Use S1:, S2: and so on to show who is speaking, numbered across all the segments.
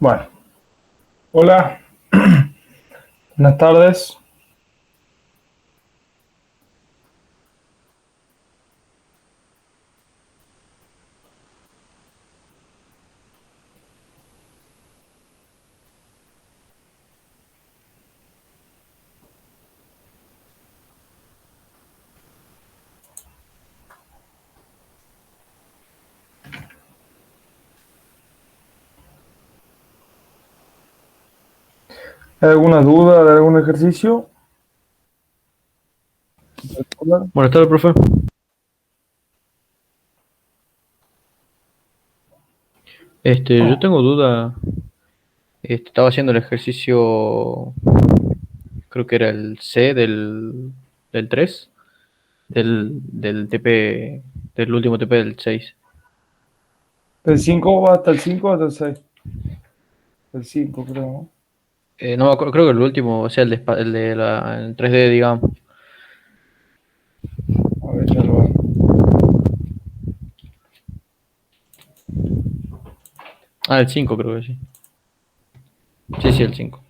S1: Bueno, hola, buenas tardes. ¿Hay alguna duda de algún ejercicio? Hola.
S2: Buenas tardes, profe. Yo
S1: Oh,
S2: tengo duda. Estaba haciendo el ejercicio, creo que era el C del 3 del TP, del último TP del 6.
S1: ¿del 5 va hasta el 5 o hasta el 6? El 5 creo, ¿no?
S2: No me acuerdo, creo que el último, o sea, el 3D, digamos.
S1: A ver, ya lo veo.
S2: Ah, el 5 creo que sí. Sí, sí, el 5.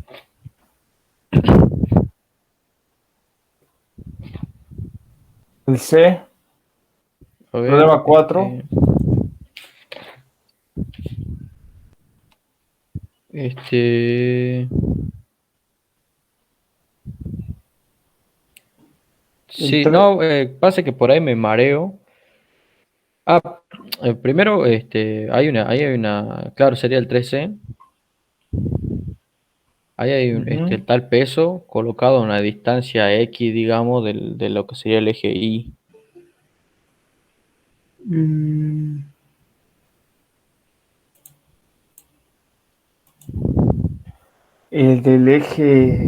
S1: El C,
S2: A ver,
S1: problema 4.
S2: este,
S1: El
S2: sí,
S1: 3.
S2: no, pasa que por ahí me mareo. Ah, primero, ahí hay una, claro, sería el 3C. Ahí hay el tal peso colocado a una distancia X, digamos, de lo que sería el eje Y.
S1: El del eje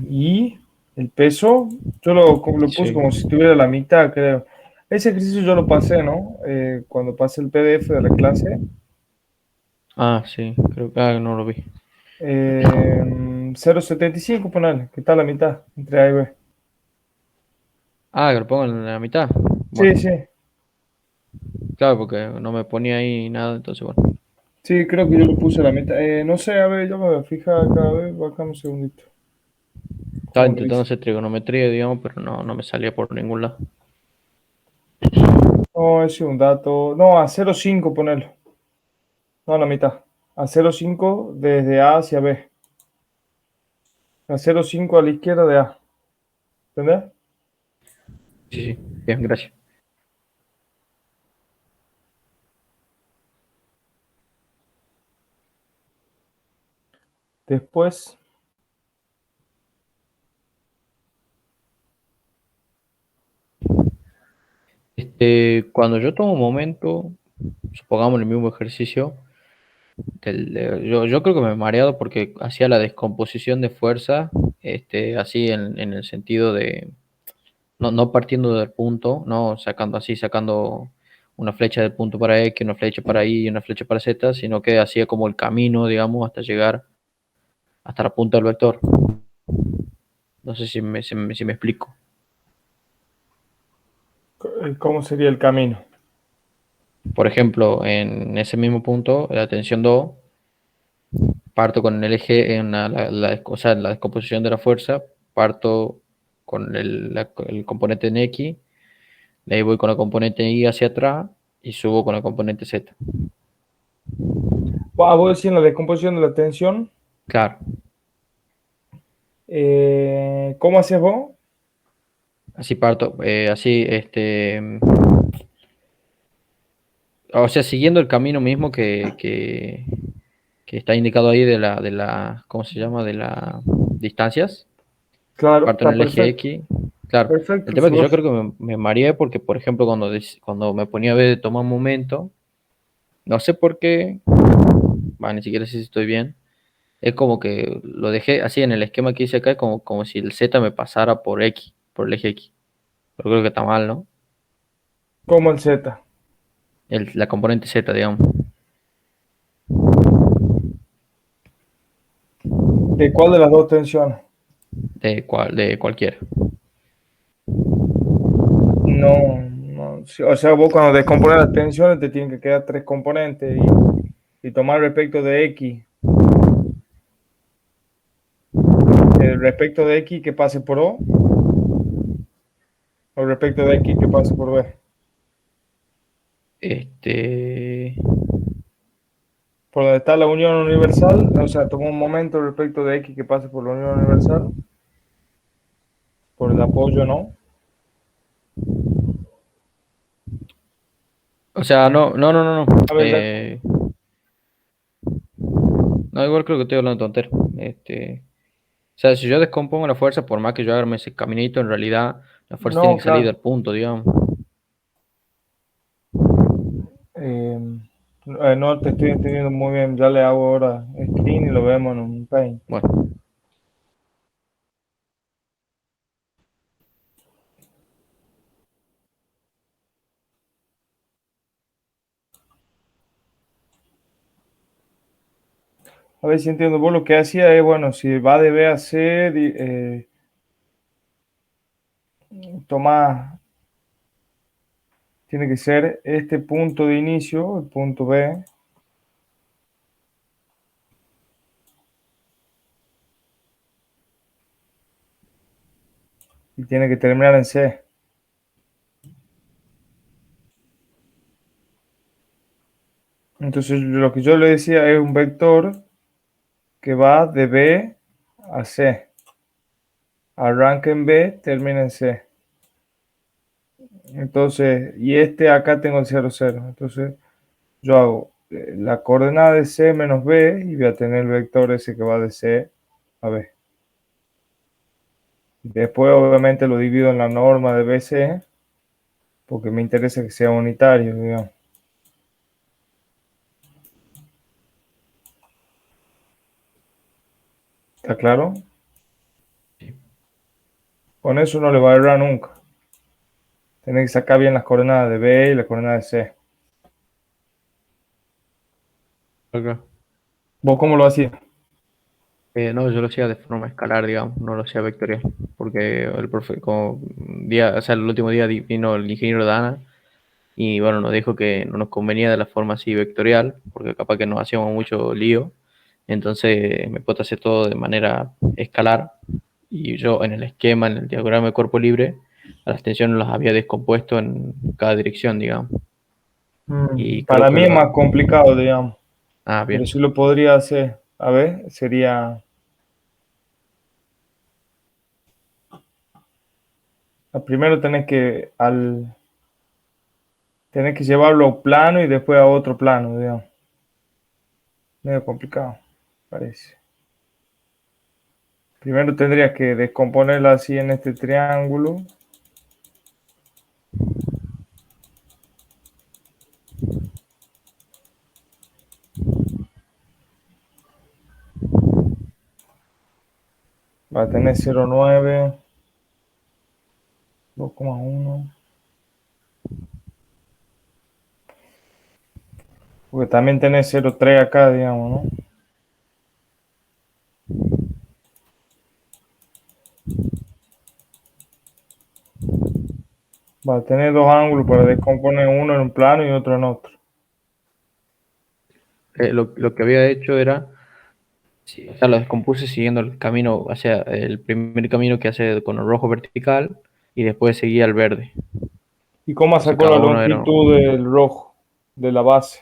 S1: Y, el peso, yo lo puse
S2: Sí.
S1: como si estuviera a la mitad, creo. Ese ejercicio yo lo pasé, ¿no? Cuando pasé el PDF de la clase.
S2: Ah, sí, creo que no lo vi.
S1: 0,75, ponele, que está a la mitad, entre A y B.
S2: Ah, que lo pongo en la mitad.
S1: Sí,
S2: Bueno,
S1: sí,
S2: claro, porque no me ponía ahí nada, entonces bueno.
S1: sí, creo que yo lo puse a la mitad. No sé, a ver, yo me voy a fijar acá, a ver, acá un segundito.
S2: Estaba
S1: Como
S2: intentando
S1: revisa.
S2: hacer trigonometría, digamos, pero no me salía por ningún lado.
S1: No, ese es un dato. No, a 0,5 ponerlo. No, a la mitad. A 0,5 desde A hacia B. A 0,5 a la izquierda de A. ¿Entendés?
S2: Sí, sí, bien, gracias.
S1: Después,
S2: Cuando yo tomo un momento, supongamos el mismo ejercicio, yo creo que me he mareado porque hacía la descomposición de fuerza, así en el sentido de no partiendo del punto, no sacando una flecha del punto para X, una flecha para Y y una flecha para Z, sino que hacía como el camino, digamos, hasta llegar hasta la punta del vector. No sé si me explico.
S1: ¿cómo sería el camino?
S2: Por ejemplo, en ese mismo punto, la tensión 2, parto con el eje en o sea, en la descomposición de la fuerza, parto con el componente en X, de ahí voy con la componente Y hacia atrás y subo con la componente Z.
S1: Voy a decir en la descomposición de la tensión.
S2: Claro,
S1: ¿Cómo haces vos?
S2: así parto, o sea, siguiendo el camino mismo que está indicado ahí ¿cómo se llama? De las distancias,
S1: Claro,
S2: parto en
S1: está
S2: el eje
S1: perfecto.
S2: X. Claro, el
S1: Perfecto,
S2: tema es que yo
S1: Sebas.
S2: creo que me mareé porque, por ejemplo, cuando me ponía a ver de tomar un momento, no sé por qué, ni siquiera sé si estoy bien, es como que lo dejé así en el esquema que hice acá, como si el Z me pasara por X, por el eje X. Pero creo que está mal, ¿no?
S1: Como el Z.
S2: La componente Z, digamos.
S1: ¿De cuál de las dos tensiones?
S2: De cualquiera.
S1: No, no. Sí, o sea, vos cuando descompones las tensiones te tienen que quedar tres componentes y tomar respecto de X. respecto de X que pase por O, o respecto de X que pase por B.
S2: Este,
S1: Por donde está la unión universal, o sea, toma un momento respecto de X que pase por la unión universal, por el apoyo, ¿no?
S2: o sea, no.
S1: A ver,
S2: No, igual creo que estoy hablando tontero. O sea, si yo descompongo la fuerza, por más que yo haga ese caminito, en realidad la fuerza tiene
S1: no,
S2: que salir
S1: claro.
S2: del punto, digamos.
S1: Eh, no te estoy entendiendo muy bien. Ya le hago ahora screen y lo vemos en un paint.
S2: Bueno,
S1: A ver si entiendo. Vos lo que hacía es, bueno, si va de B a C, toma, tiene que ser este punto de inicio, el punto B, y tiene que terminar en C. Entonces, lo que yo le decía es un vector que va de B a C. Arranca en B, termina en C. Entonces, y este acá tengo el 0, 0. Entonces, yo hago la coordenada de C menos B y voy a tener el vector ese que va de C a B. Después, obviamente, lo divido en la norma de BC porque me interesa que sea unitario, digamos. ¿Está claro? Con eso no le va a errar nunca. Tiene que sacar bien las coordenadas de B y las coordenadas de C.
S2: acá.
S1: ¿Vos cómo lo hacías?
S2: No, yo lo hacía de forma escalar, digamos, no lo hacía vectorial, porque el profe, como día, o sea, el último día vino el ingeniero Dana y bueno, nos dijo que no nos convenía de la forma así vectorial, porque capaz que nos hacíamos mucho lío, entonces me puse a hacer todo de manera escalar y yo en el esquema, en el diagrama de cuerpo libre, a las tensiones las había descompuesto en cada dirección, digamos, y creo
S1: Para
S2: que
S1: mí es más complicado, digamos, pero
S2: bien,
S1: sí lo podría hacer. A ver, sería, primero tenés que llevarlo a un plano y después a otro plano, digamos. Medio complicado, parece. Primero tendrías que descomponerla así en este triángulo. Va a tener 0,9, 2,1. Porque también tenés 0,3 acá, digamos, ¿no? Va a tener dos ángulos para descomponer uno en un plano y otro en otro.
S2: lo que había hecho era, sí, o sea, lo descompuse siguiendo el camino, o sea, el primer camino que hace con el rojo vertical y después seguía el verde.
S1: ¿Y cómo
S2: Entonces
S1: sacó la
S2: cada uno era,
S1: longitud del rojo, de la base?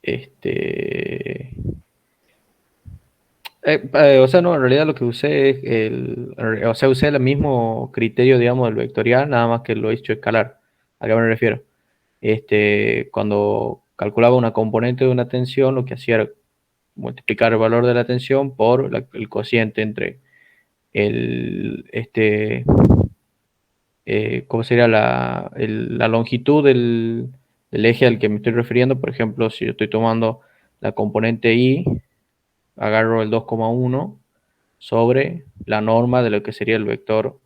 S2: este, o sea, no, en realidad lo que usé es o sea, usé el mismo criterio, digamos, del vectorial, nada más que lo he hecho escalar. ¿A qué me refiero? Cuando calculaba una componente de una tensión, lo que hacía era multiplicar el valor de la tensión por el cociente entre el, ¿cómo sería la longitud del eje al que me estoy refiriendo? Por ejemplo, si yo estoy tomando la componente I, agarro el 2,1 sobre la norma de lo que sería el vector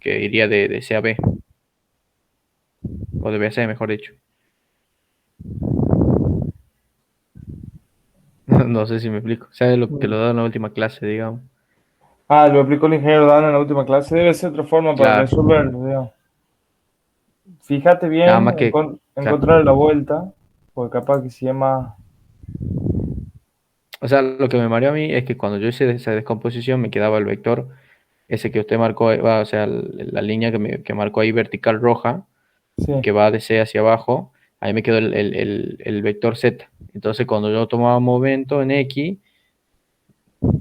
S2: que iría de C a B, o de B a C, mejor dicho. No sé si me explico. O sea, lo que lo da en la última clase, digamos.
S1: Ah, lo aplicó el ingeniero Dan en la última clase. Debe ser otra forma para
S2: Claro.
S1: resolverlo, digamos. Fíjate
S2: Nada
S1: bien,
S2: más que, claro.
S1: encontrar la vuelta, porque capaz que si es más...
S2: O sea, lo que me mareó a mí es que cuando yo hice esa descomposición me quedaba el vector, ese que usted marcó, o sea, la línea que marcó ahí vertical roja,
S1: Sí.
S2: que va de C hacia abajo, ahí me quedó el vector Z. Entonces, cuando yo tomaba momento en X,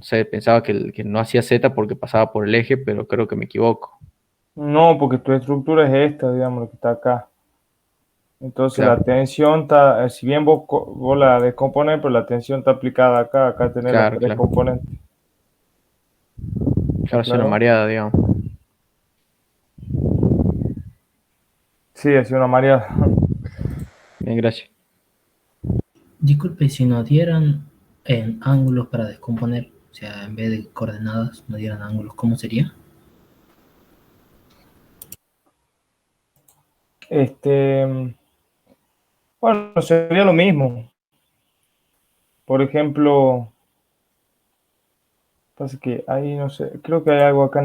S2: se pensaba que no hacía Z porque pasaba por el eje, pero creo que me equivoco.
S1: No, porque tu estructura es esta, digamos, lo que está acá. Entonces la
S2: Claro,
S1: tensión está, si bien vos la descompones, pero la tensión está aplicada acá, acá tenés las
S2: claro,
S1: tres
S2: claro.
S1: componentes. ¿Está
S2: Claro, es una
S1: claro?
S2: mareada, digamos.
S1: Sí, ha sido una mareada.
S2: Bien, gracias.
S3: Disculpe, si nos dieran en ángulos para descomponer, o sea, en vez de coordenadas, nos dieran ángulos, ¿cómo sería?
S1: Este, bueno, sería lo mismo. Por ejemplo, pasa que ahí no sé, creo que hay algo acá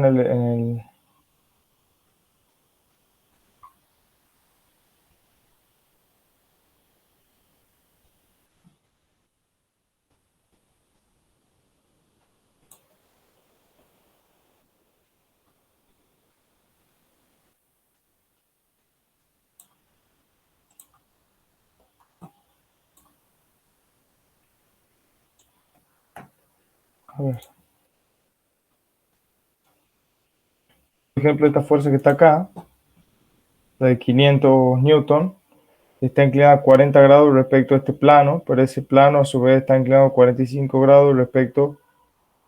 S1: a ver, por ejemplo, esta fuerza que está acá, la de 500 newton, está inclinada a 40 grados respecto a este plano, pero ese plano a su vez está inclinado a 45 grados respecto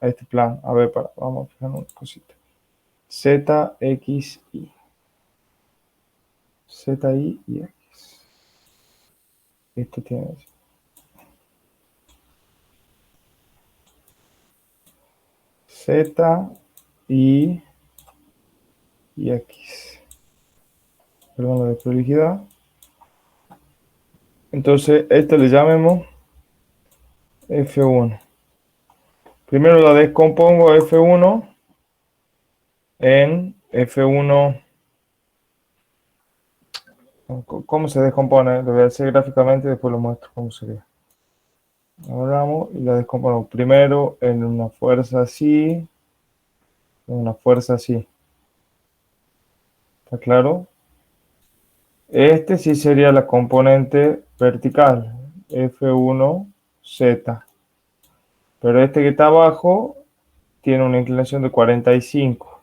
S1: a este plano. A ver, vamos a fijar una cosita. Z, X, Y. Z, y X. Esto tiene Z, Y, X. Perdón la desprolijidad. Entonces, esto le llamemos F1. Primero la descompongo F1 en F1. ¿Cómo se descompone? Lo voy a hacer gráficamente y después lo muestro cómo sería. Agarramos y la descomponemos primero en una fuerza así, en una fuerza así. ¿Está claro? Este sí sería la componente vertical, F1Z. Pero este que está abajo tiene una inclinación de 45.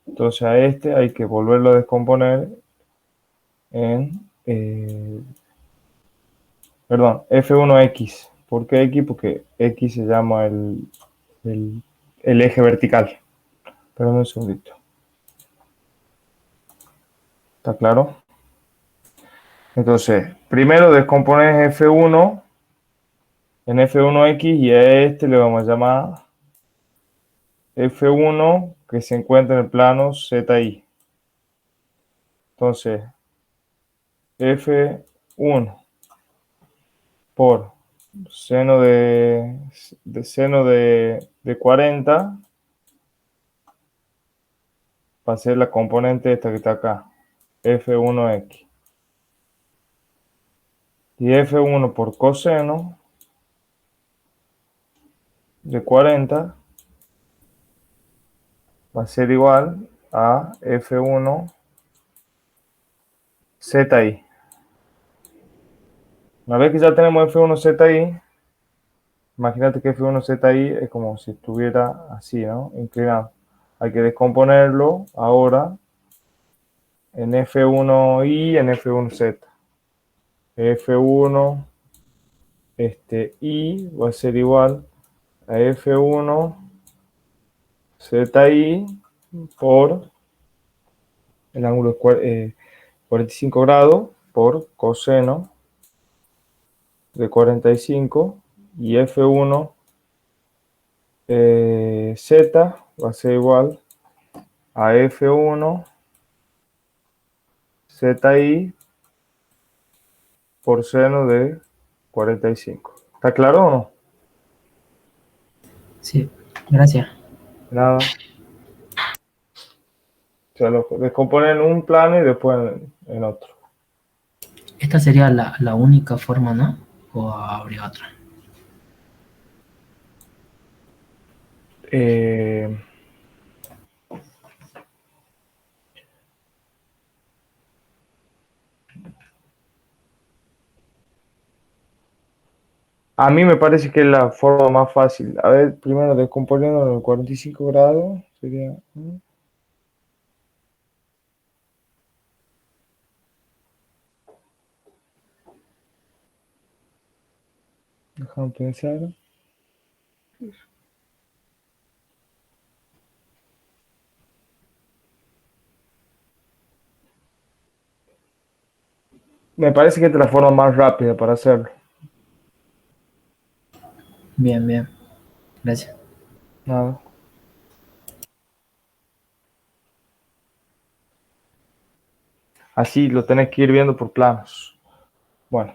S1: Entonces a este hay que volverlo a descomponer en, perdón, F1X. ¿Por qué X? Porque X se llama el, el eje vertical. Perdón un segundito. ¿Está claro? Entonces, primero descompones F1 en F1X y a este le vamos a llamar F1 que se encuentra en el plano ZI. Entonces, F1 por seno de 40 va a ser la componente esta que está acá, F1X. Y F1 por coseno de 40 va a ser igual a F1 ZI. Una vez que ya tenemos F1 ZI, imagínate que F1 ZI es como si estuviera así, ¿no? Inclinado. Hay que descomponerlo ahora en F1I y en F1Z. F1 I va a ser igual a F1 ZI por el ángulo 45 grados por coseno de 45 y F1 Z va a ser igual a F1 ZI por seno de 45. ¿Está claro o no?
S3: Sí, gracias.
S1: Nada. O sea, lo descomponen en un plano y después en otro.
S3: Esta sería la única forma, ¿no? ¿O habría otra?
S1: Eh, a mí me parece que es la forma más fácil. A ver, primero descomponiendo en el 45 grados, sería... Déjame pensar. Me parece que esta es la forma más rápida para hacerlo.
S3: Bien, bien. Gracias.
S1: Nada. Así lo tenés que ir viendo por planos. Bueno,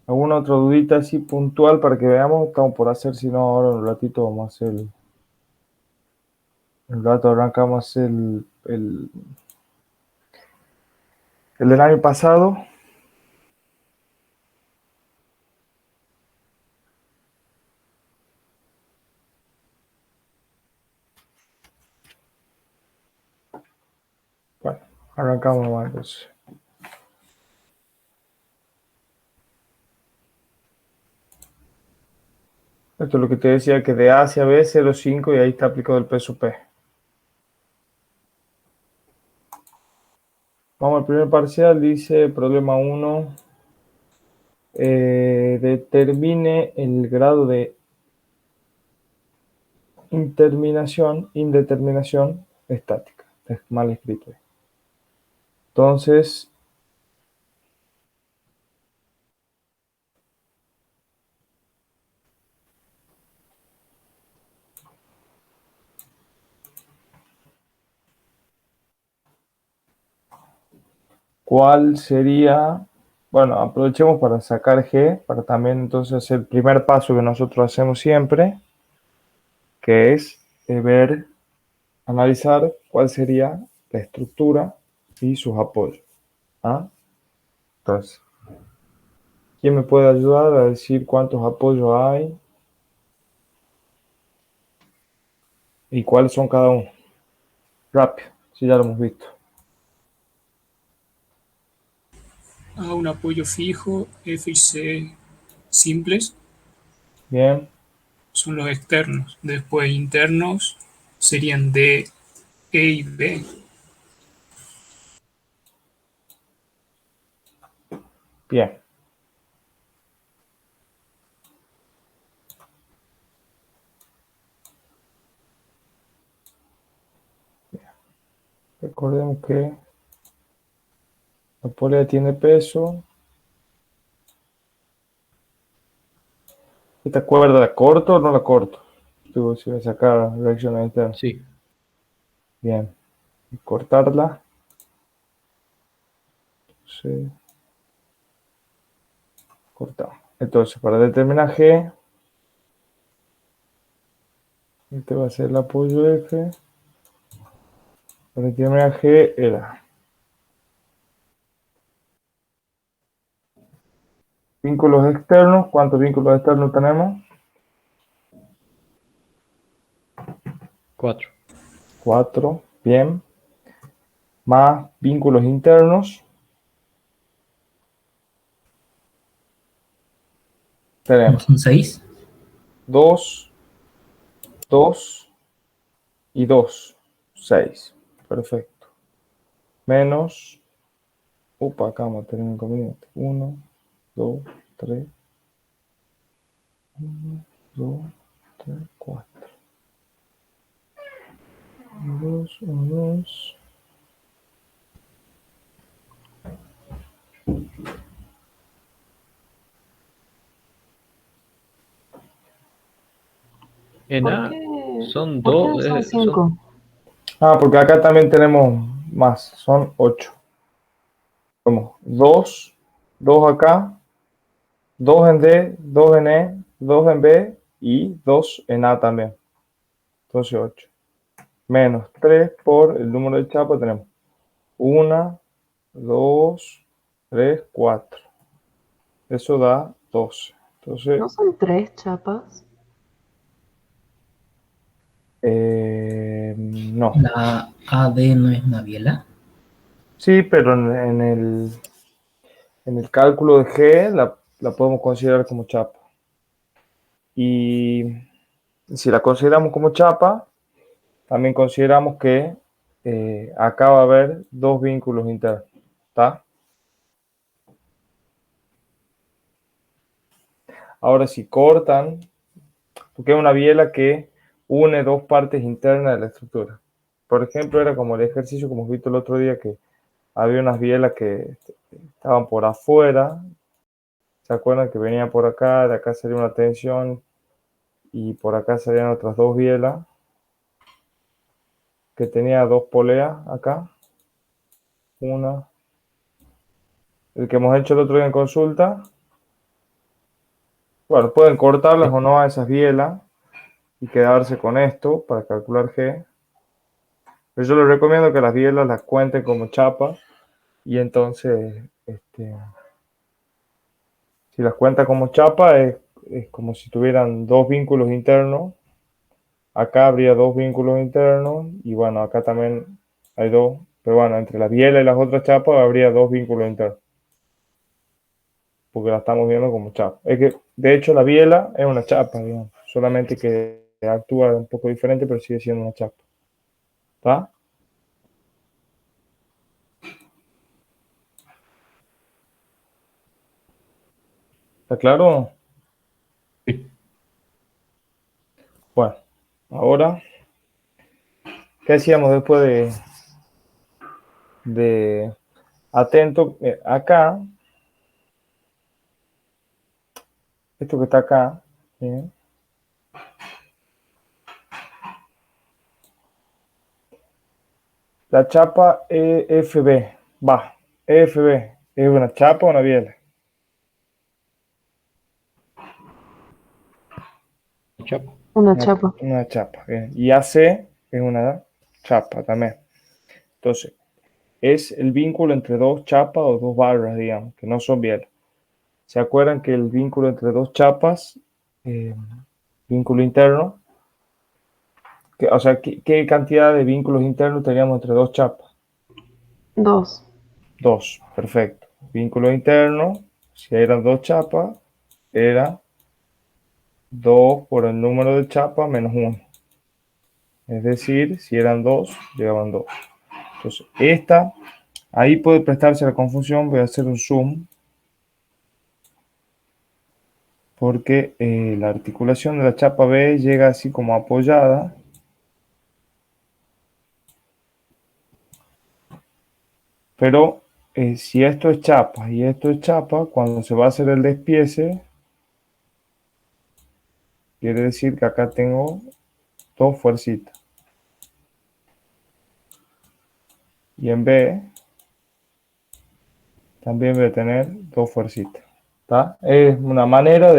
S1: ¿alguna otra dudita así puntual para que veamos? Estamos por hacer, si no, ahora en un ratito vamos a hacer el rato arrancamos el del año pasado. Bueno, arrancamos más entonces. Esto es lo que te decía, que de A hacia B 0,5 y ahí está aplicado el peso P. Vamos al primer parcial, dice problema 1. Determine el grado de indeterminación estática. Es mal escrito. Entonces, ¿cuál sería? Bueno, aprovechemos para sacar G, para también entonces hacer el primer paso que nosotros hacemos siempre, que es analizar cuál sería la estructura y sus apoyos. ¿Ah? Entonces, ¿quién me puede ayudar a decir cuántos apoyos hay y cuáles son cada uno? Rápido, si ya lo hemos visto.
S4: A un apoyo fijo, F y C simples,
S1: Bien,
S4: son los externos. Después internos serían D, E y B.
S1: bien. Recordemos que la polea tiene peso. ¿Esta cuerda la corto o no la corto? Digo, si voy a sacar reacción interna.
S2: Sí.
S1: Bien. Y cortarla. Sí. Cortamos. Entonces, para determinar G, este va a ser el apoyo F. Para determinar G era vínculos externos. ¿Cuántos vínculos externos tenemos?
S2: 4.
S1: 4. Bien. Más vínculos internos. Tenemos
S3: ¿Son 6?
S1: 2, 2 y 2. 6. Perfecto. Menos. Upa, acá vamos a tener un inconveniente. 1, 2, 3. 1, 2, 3, 4. 2, 1, 2.
S2: En
S5: ¿Por
S2: A
S5: qué,
S2: son
S5: por qué
S2: 2,
S5: son 5?
S1: Ah, porque acá también tenemos más. Son 8. Como 2, 2 acá, 2 en D, 2 en E, 2 en B y 2 en A también. Entonces 8. Menos 3 por el número de chapas tenemos 1, 2, 3, 4. Eso da 12. Entonces,
S5: ¿No son 3 chapas?
S1: No.
S3: La AD no es una biela.
S1: Sí, pero en el cálculo de G la podemos considerar como chapa. Y si la consideramos como chapa, también consideramos que acá va a haber dos vínculos internos. ¿Está? Ahora, si cortan, porque es una biela que une dos partes internas de la estructura. Por ejemplo, era como el ejercicio que hemos visto el otro día, que había unas bielas que estaban por afuera. ¿Se acuerdan que venía por acá? De acá salía una tensión y por acá salían otras dos bielas que tenía dos poleas acá. Una, el que hemos hecho el otro día en consulta. Bueno, pueden cortarlas o no a esas bielas y quedarse con esto para calcular G. Pero yo les recomiendo que las bielas las cuenten como chapa y entonces, si las cuenta como chapa es como si tuvieran dos vínculos internos. Acá habría dos vínculos internos y bueno, acá también hay dos. Pero bueno, entre la biela y las otras chapas habría dos vínculos internos. Porque la estamos viendo como chapa. Es que, de hecho, la biela es una chapa, digamos. Solamente que actúa un poco diferente, pero sigue siendo una chapa. ¿Está? ¿Está claro?
S2: Sí.
S1: Bueno, ahora, ¿qué hacíamos después de atento? Acá, esto que está acá, ¿sí? La chapa EFB, va, EFB, ¿es una chapa o una biela?
S2: Chapa.
S5: Una chapa.
S1: Una chapa, bien. Y AC es una chapa también. Entonces, es el vínculo entre dos chapas o dos barras, digamos, que no son bielas. ¿Se acuerdan que el vínculo entre dos chapas, vínculo interno, o sea, ¿qué cantidad de vínculos internos teníamos entre dos chapas?
S5: Dos.
S1: Dos, perfecto. Vínculo interno, si eran dos chapas, era 2 por el número de chapas menos 1. Es decir, si eran dos, llegaban dos. Entonces, ahí puede prestarse la confusión. Voy a hacer un zoom. Porque la articulación de la chapa B llega así como apoyada. Pero si esto es chapa y esto es chapa, cuando se va a hacer el despiece, quiere decir que acá tengo dos fuercitas. Y en B también voy a tener dos fuercitas. ¿Está? Es una manera o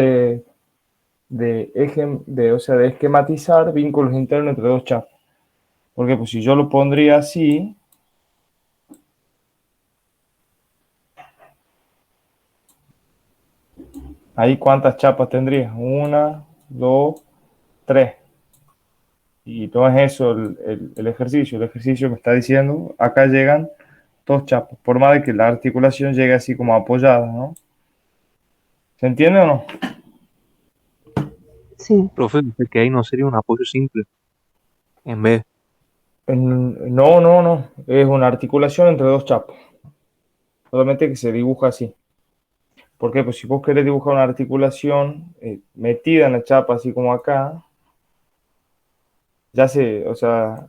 S1: sea, de esquematizar vínculos internos entre dos chapas. Porque pues, si yo lo pondría así, ahí ¿cuántas chapas tendría? Una, dos, tres. Y no es eso el ejercicio. El ejercicio me está diciendo, acá llegan dos chapas. Por más de que la articulación llegue así como apoyada, ¿no? ¿Se entiende o no?
S5: Sí.
S6: Profe, dice que ahí no sería un apoyo simple. En vez,
S1: No, no, no. Es una articulación entre dos chapas. Solamente que se dibuja así. ¿Por qué? Pues si vos querés dibujar una articulación metida en la chapa, así como acá, o sea,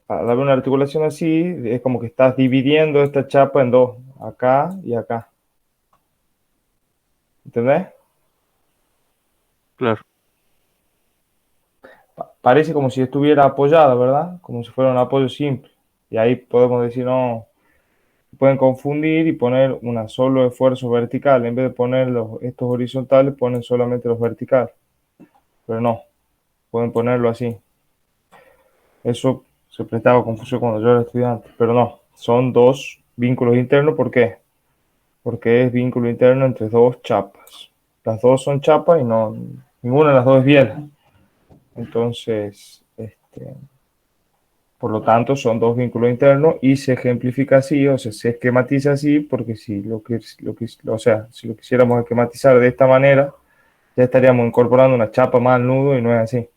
S1: al haber una articulación así, es como que estás dividiendo esta chapa en dos, acá y acá. ¿Entendés?
S6: claro,
S1: Parece como si estuviera apoyada, ¿verdad? Como si fuera un apoyo simple. Y ahí podemos decir, no, pueden confundir y poner un solo esfuerzo vertical. En vez de poner estos horizontales, ponen solamente los verticales. Pero no, pueden ponerlo así. Eso se prestaba confusión cuando yo era estudiante. Pero no, son dos vínculos internos. ¿Por qué? Porque es vínculo interno entre dos chapas. Las dos son chapas y no, ninguna de las dos es biela. Entonces, Por lo tanto, son dos vínculos internos y se ejemplifica así, o sea, se esquematiza así, porque si o sea, si lo quisiéramos esquematizar de esta manera, ya estaríamos incorporando una chapa más al nudo y no es así.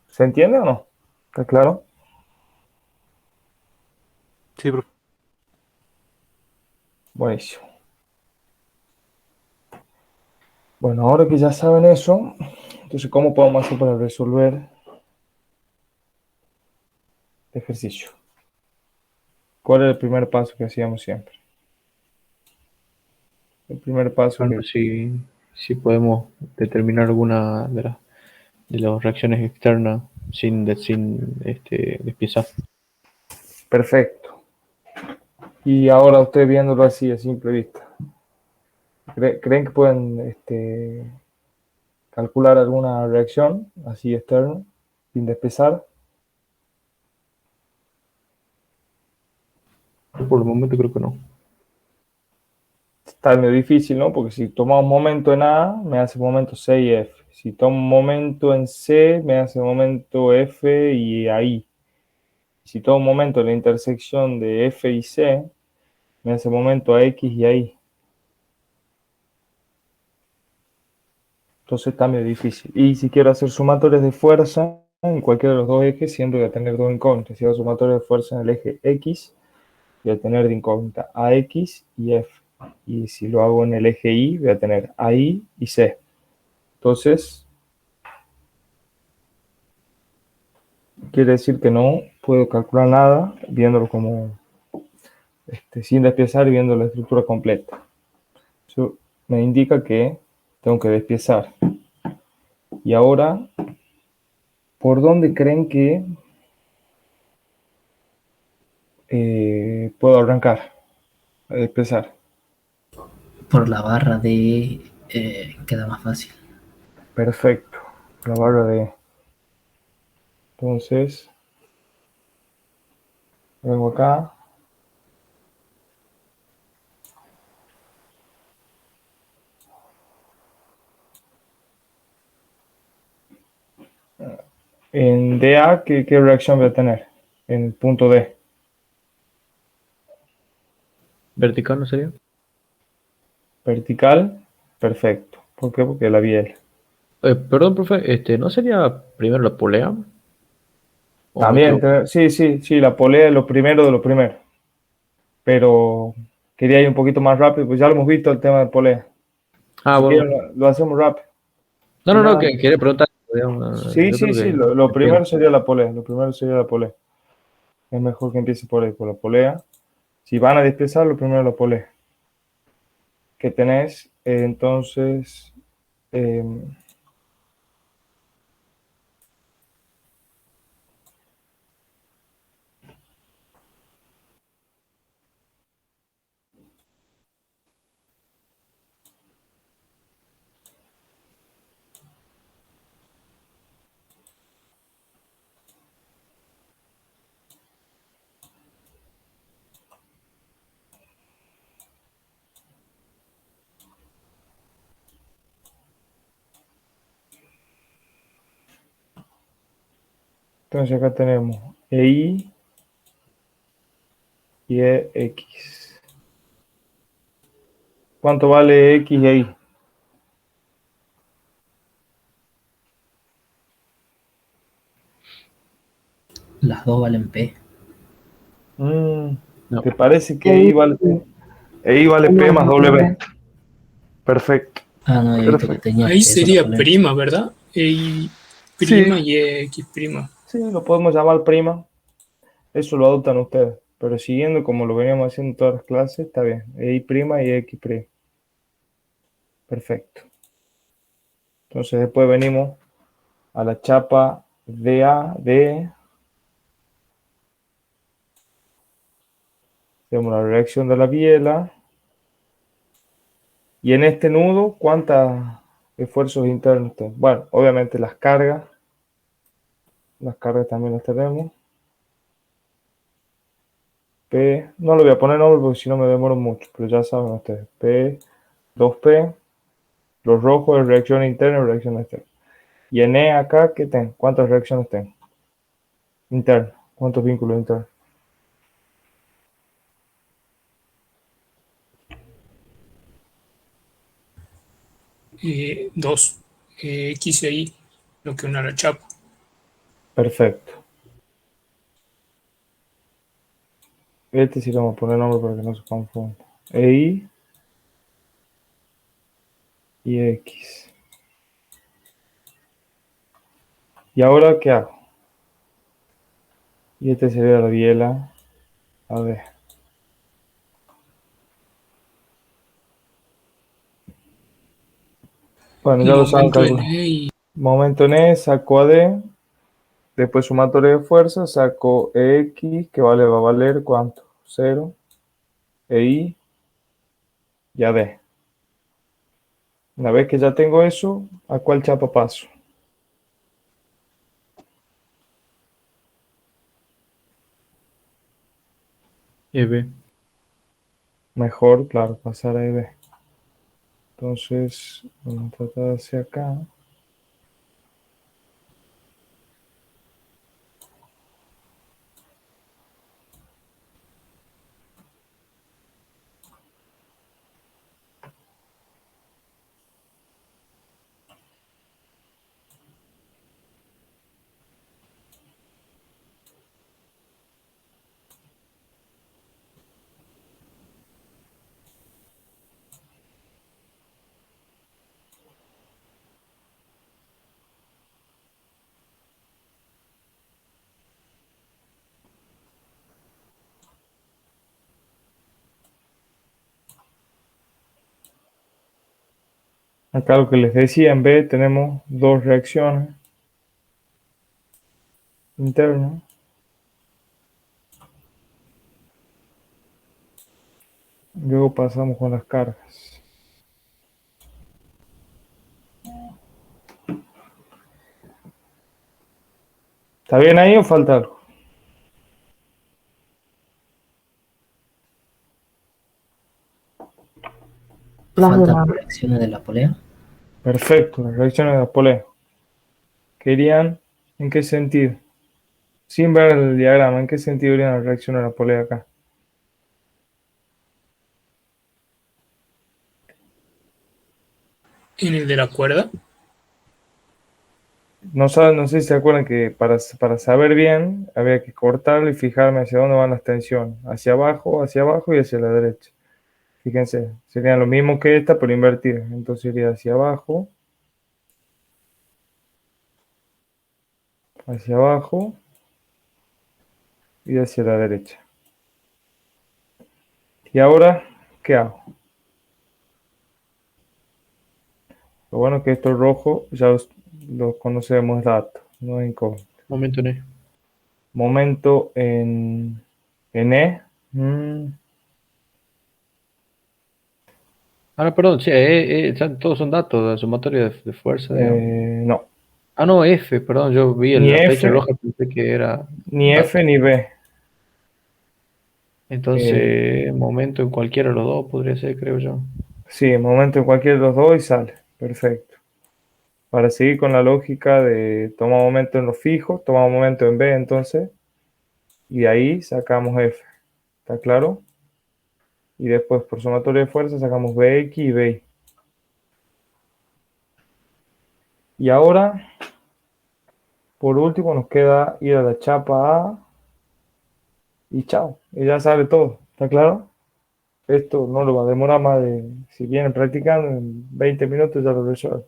S1: ¿Se entiende o no? ¿Está claro?
S6: Sí, profe.
S1: Buenísimo. Bueno, ahora que ya saben eso, entonces, ¿cómo podemos hacer para resolver este ejercicio? ¿Cuál es el primer paso que hacíamos siempre? El primer paso
S2: Bueno,
S1: que...
S2: si podemos determinar alguna de las reacciones externas sin despiezar.
S1: Perfecto. Y ahora usted viéndolo así a simple vista, ¿creen que pueden calcular alguna reacción así externa sin despesar?
S2: Por el momento creo que no.
S1: Está medio difícil, ¿no? Porque si toma un momento en A, me hace momento C y F. Si toma un momento en C, me hace momento F y ahí. Si tomo un momento en la intersección de F y C, me hace momento a X y ahí. Entonces está medio difícil. Y si quiero hacer sumatorios de fuerza en cualquiera de los dos ejes, siempre voy a tener dos incógnitas. Si hago sumatorios de fuerza en el eje X, voy a tener de incógnita AX y F. Y si lo hago en el eje Y, voy a tener AI y C. Entonces, quiere decir que no puedo calcular nada viéndolo como sin despiezar y viendo la estructura completa. Eso me indica que tengo que despiezar. Y ahora, ¿por dónde creen que puedo arrancar a despiezar?
S3: Por la barra de queda más fácil.
S1: Perfecto. La barra de... Entonces, vengo acá. En DA, ¿qué reacción voy a tener? En el punto D.
S2: ¿Vertical no sería?
S1: Vertical, perfecto. ¿Por qué? Porque la biel.
S2: Perdón, profe, ¿no sería primero la polea? ¿O me
S1: También,
S2: equivoco?
S1: sí, la polea es lo primero de lo primero. Pero quería ir un poquito más rápido, pues ya lo hemos visto el tema de polea.
S2: Ah,
S1: Si
S2: bueno.
S1: quieren, lo hacemos rápido.
S2: No,
S1: Sin
S2: no, no,
S1: nada.
S2: que quería preguntar.
S1: Sí,
S2: Yo
S1: sí,
S2: creo
S1: sí,
S2: que
S1: lo
S2: entiendo.
S1: primero sería la polea. Lo primero sería la polea. Es mejor que empiece por ahí, por la polea. Si van a despiezar, lo primero la polea. Que tenés, entonces, eh, entonces acá tenemos EI y EX. ¿Cuánto vale X y EI?
S3: Las dos valen P.
S1: Mm,
S2: No.
S1: ¿Te parece que EI vale P? EI vale P más W. Perfecto,
S3: Ah, no, he visto que
S1: perfecto.
S3: tenía
S4: Ahí
S3: peso la
S4: sería
S3: polea.
S4: prima, ¿verdad? Y
S1: Sí,
S4: prima y X prima.
S1: sí, lo podemos llamar prima. Eso lo adoptan ustedes. Pero siguiendo como lo veníamos haciendo en todas las clases, está bien. EI prima y X prima. Perfecto. Entonces después venimos a la chapa DA. Tenemos la reacción de la biela. Y en este nudo, ¿cuántos esfuerzos internos tengo? Bueno, obviamente las cargas también las tenemos. P, no le voy a poner nombre porque si no me demoro mucho, pero ya saben ustedes. P, 2P, los rojos es reacción interna y reacción externa. Y en E acá, ¿qué tengo? ¿Cuántas reacciones tengo? interno. ¿Cuántos vínculos internos?
S4: Dos. X e Y, lo que une a la chapa.
S1: Perfecto. Este sí le vamos a poner nombre para que no se confunda. EI y X. ¿Y ahora qué hago? Y este sería la biela. A ver. Bueno, ya lo saben
S4: Momento en
S1: calcular.
S4: E y
S1: Momento en E, saco AD. Después sumatoria de fuerza, saco EX, que va a valer ¿cuánto? 0. EI y AD. Una vez que ya tengo eso, ¿a cuál chapa paso?
S2: EB.
S1: Mejor, claro, pasar a EB. Entonces, vamos a tratar de hacer acá. Acá lo que les decía, en B tenemos dos reacciones internas. Luego pasamos con las cargas. ¿Está bien ahí o falta algo?
S5: Las de
S3: Faltan
S5: la,
S3: las reacciones de la polea.
S1: Perfecto, las reacciones de la polea. ¿Querían en qué sentido? Sin ver el diagrama, ¿en qué sentido irían las reacciones de la polea acá?
S4: en el de la cuerda.
S1: No sé si se acuerdan que para saber bien había que cortarlo y fijarme hacia dónde van las tensiones. Hacia abajo y hacia la derecha. Fíjense, serían lo mismo que esta, pero invertida. Entonces iría hacia abajo y hacia la derecha. ¿Y ahora qué hago? Lo bueno es que esto rojo ya los conocemos datos, no es incógnito.
S2: Momento en E.
S1: Momento en E.
S2: Ah, no, perdón, sí, todos son datos, la sumatoria de fuerza, digamos.
S1: No,
S2: Ah, no, F, perdón, yo vi
S1: ni
S2: la flecha
S1: F,
S2: roja, pensé que era
S1: ni F
S2: dato.
S1: ni B. Eh,
S2: Entonces, momento en cualquiera de los dos podría ser, creo yo.
S1: sí, momento en cualquiera de los dos y sale. Perfecto. Para seguir con la lógica de toma momento en los fijos, toma momento en B entonces, y de ahí sacamos F. ¿Está claro? Y después por sumatoria de fuerza sacamos BX y BY. Y ahora, por último, nos queda ir a la chapa A y chao. Y ya sale todo. ¿Está claro? Esto no lo va a demorar más de, si vienen practicando, en 20 minutos ya lo resuelve.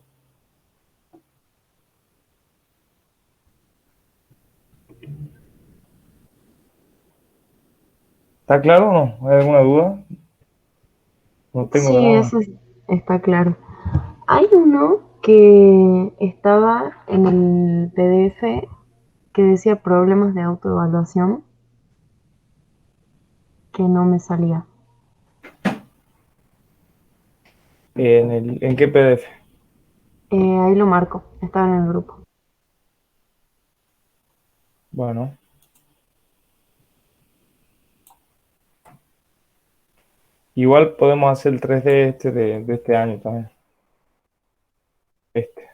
S1: ¿Está claro o no? ¿Hay alguna duda? No tengo
S5: sí,
S1: drama.
S5: eso está claro. Hay uno que estaba en el PDF que decía problemas de autoevaluación que no me salía.
S1: ¿En qué PDF?
S5: Ahí lo marco, estaba en el grupo.
S1: Bueno, igual podemos hacer el 3D de este año también. Este.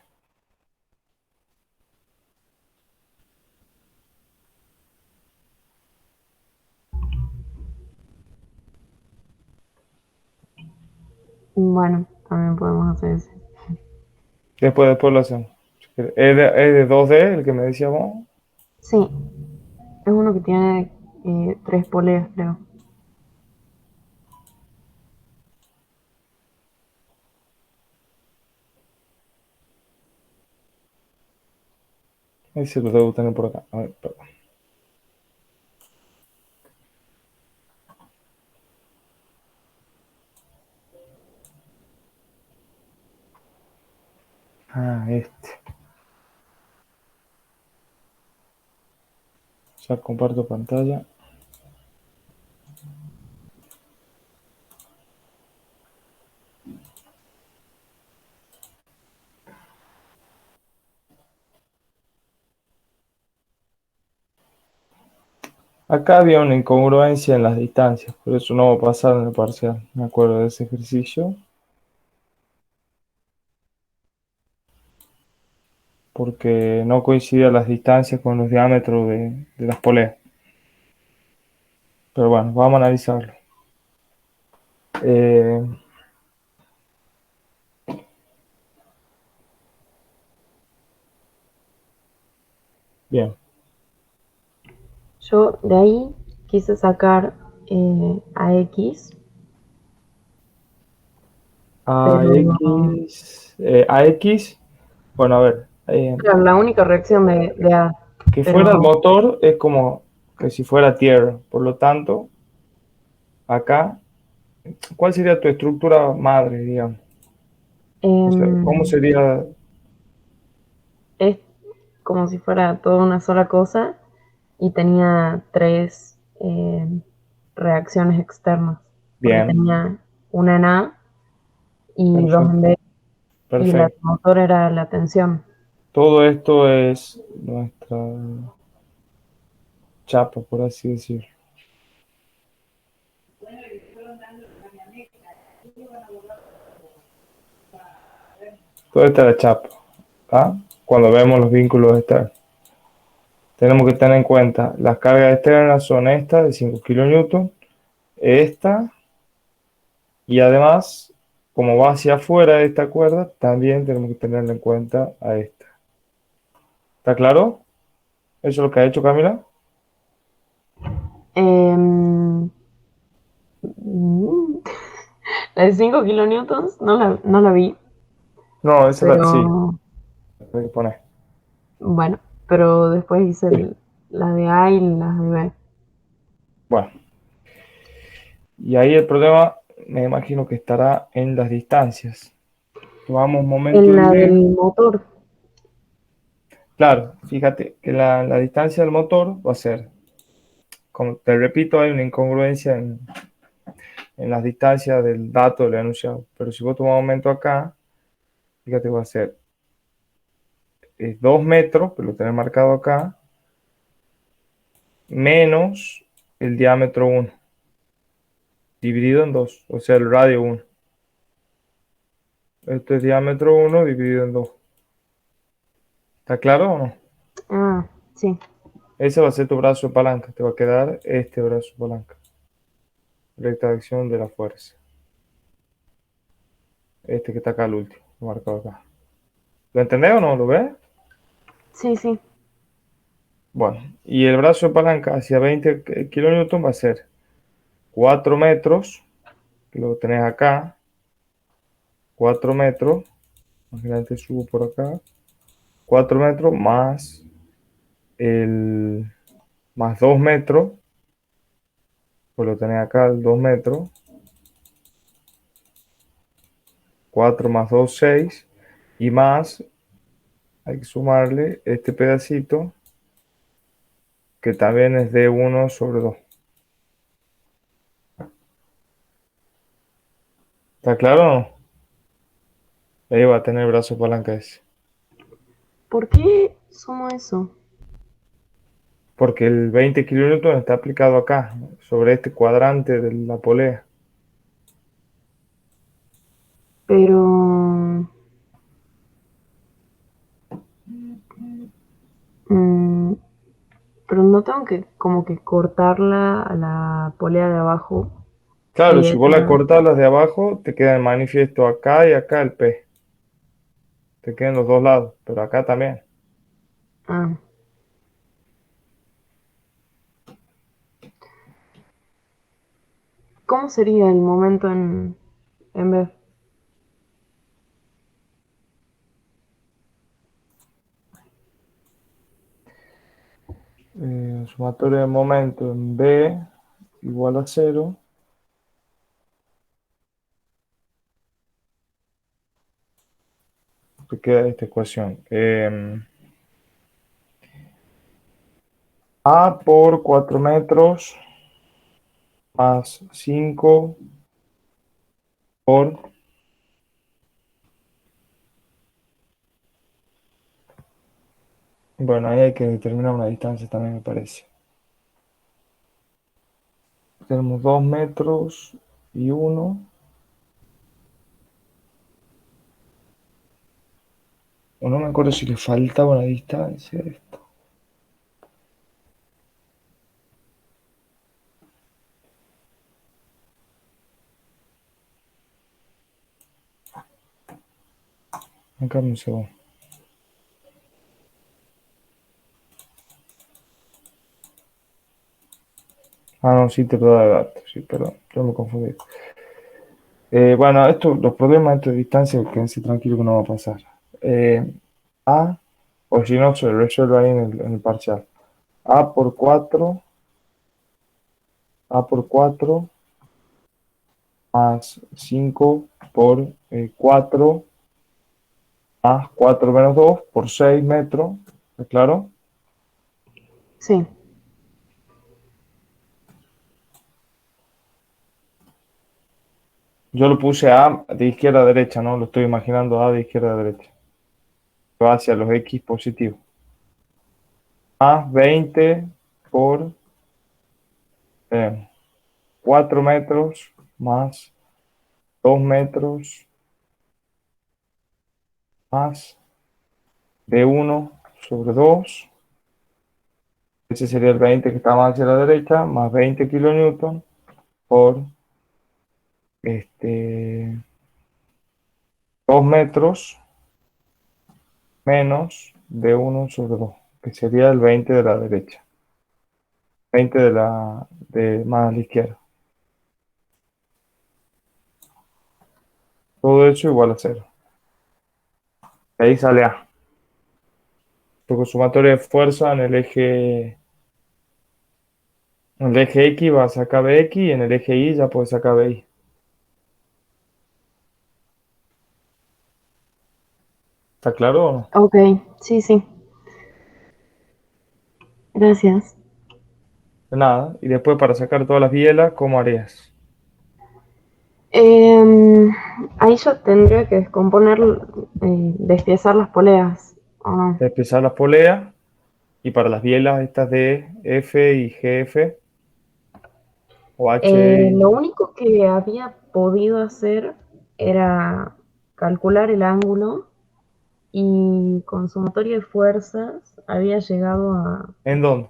S5: Bueno, también podemos hacer eso.
S1: Después lo hacemos. ¿Es de 2D el que me decías vos?
S5: Sí, es uno que tiene 3 poleas, creo.
S1: Ese lo debo tener por acá. A ver, perdón. Este. Ya comparto pantalla. Acá había una incongruencia en las distancias, por eso no va a pasar en el parcial. Me acuerdo de ese ejercicio. Porque no coincidían las distancias con los diámetros de las poleas. Pero bueno, vamos a analizarlo. Eh, bien.
S5: Yo de ahí quise sacar a X, pero
S1: AX, bueno, a ver,
S5: claro, la única reacción de A,
S1: que fuera el
S5: pero
S1: motor es como que si fuera tierra. Por lo tanto, acá, ¿cuál sería tu estructura madre, digamos? O sea, ¿cómo
S5: em,
S1: sería?
S5: es como si fuera toda una sola cosa y tenía 3 reacciones externas, porque
S1: Bien,
S5: tenía una en A y 2 en
S1: perfecto,
S5: B, y la del
S1: perfecto.
S5: motor era la tensión.
S1: Todo esto es nuestra chapa, por así decirlo. Toda esta es la chapa, ¿ah? Cuando vemos los vínculos externos. Tenemos que tener en cuenta las cargas externas son estas de 5 kN, esta, y además, como va hacia afuera de esta cuerda, también tenemos que tenerla en cuenta a esta. ¿Está claro? ¿Eso es lo que ha hecho Camila?
S5: Em, mm, la de 5 kilonewtons no la vi,
S1: No, esa la sí,
S5: pero
S1: hay que poner.
S5: bueno, pero después hice
S1: Sí.
S5: la de A y las de B.
S1: Bueno, y ahí el problema me imagino que estará en las distancias. Tomamos un momento
S5: En
S1: y
S5: la
S1: B.
S5: del motor,
S1: Claro, fíjate que la distancia del motor va a ser, como te repito, hay una incongruencia en las distancias del dato del enunciado. Pero si vos tomas un momento acá, fíjate, va a ser 2 metros, pero lo tenés marcado acá, menos el diámetro 1, dividido en 2, o sea, el radio 1. Esto es diámetro 1 dividido en 2. ¿Está claro o no?
S5: sí.
S1: Ese va a ser tu brazo de palanca, te va a quedar este brazo de palanca. Recta de acción de la fuerza. Este que está acá al último, marcado acá. ¿Lo entendés o no? ¿Lo ves?
S5: Sí, sí.
S1: Bueno, y el brazo de palanca hacia 20 kilonewton va a ser 4 metros, que lo tenés acá, 4 metros, imagínate, subo por acá, 4 metros más 2 metros, pues lo tenés acá, el 2 metros, 4 más 2 6, y más, hay que sumarle este pedacito, que también es de 1 sobre 2. ¿Está claro o no? Ahí va a tener el brazo de palanca ese.
S5: ¿Por qué sumo eso?
S1: Porque el 20 kilonewton está aplicado acá, sobre este cuadrante de la polea.
S5: Pero, mm, pero no tengo que como que cortarla a la polea de abajo
S1: Claro,
S5: Y
S1: si vos la
S5: esta,
S1: cortás las de abajo, te queda en manifiesto acá y acá el P. Te quedan los dos lados, pero acá también.
S5: ah, ¿cómo sería el momento en B?
S1: Sumatorio de momento en B igual a cero. Te queda esta ecuación. A por 4 metros más 5 por... Bueno, ahí hay que determinar una distancia también, me parece. Tenemos 2 metros y 1. O no me acuerdo si le faltaba una distancia a esto. Acá un segundo. Ah, no, sí te lo da de datos. Sí, perdón, yo me confundí. Bueno, los problemas de esta distancia, quédense tranquilo que no va a pasar. A, o si no, se resuelve ahí en el parcial. A por 4, A por 4 más 5 por 4 más 4 menos 2 por 6 metros. ¿Está claro?
S5: Sí,
S1: Yo lo puse A de izquierda a derecha, ¿no? Lo estoy imaginando A de izquierda a derecha. Va hacia los X positivos. Más 20 por 4 metros más 2 metros más de 1/2. Ese sería el 20 que está más hacia la derecha, más 20 kilonewton por 2 metros menos de 1/2, que sería el 20 de la derecha. 20 de más a la izquierda. Todo eso igual a 0. Ahí sale A. Tu sumatoria de fuerza en el eje X va a sacar BX y en el eje Y ya puedes sacar BY. ¿Está claro o no?
S5: ok, sí, sí. Gracias.
S1: De nada. Y después para sacar todas las bielas, ¿cómo harías?
S5: Em, ahí yo tendría que descomponer, despiezar las poleas, ¿o no?
S1: Despezar las poleas y para las bielas estas de F y GF o H
S5: Lo
S1: y...
S5: único que había podido hacer era calcular el ángulo y con sumatoria de fuerzas había llegado a
S1: ¿En dónde?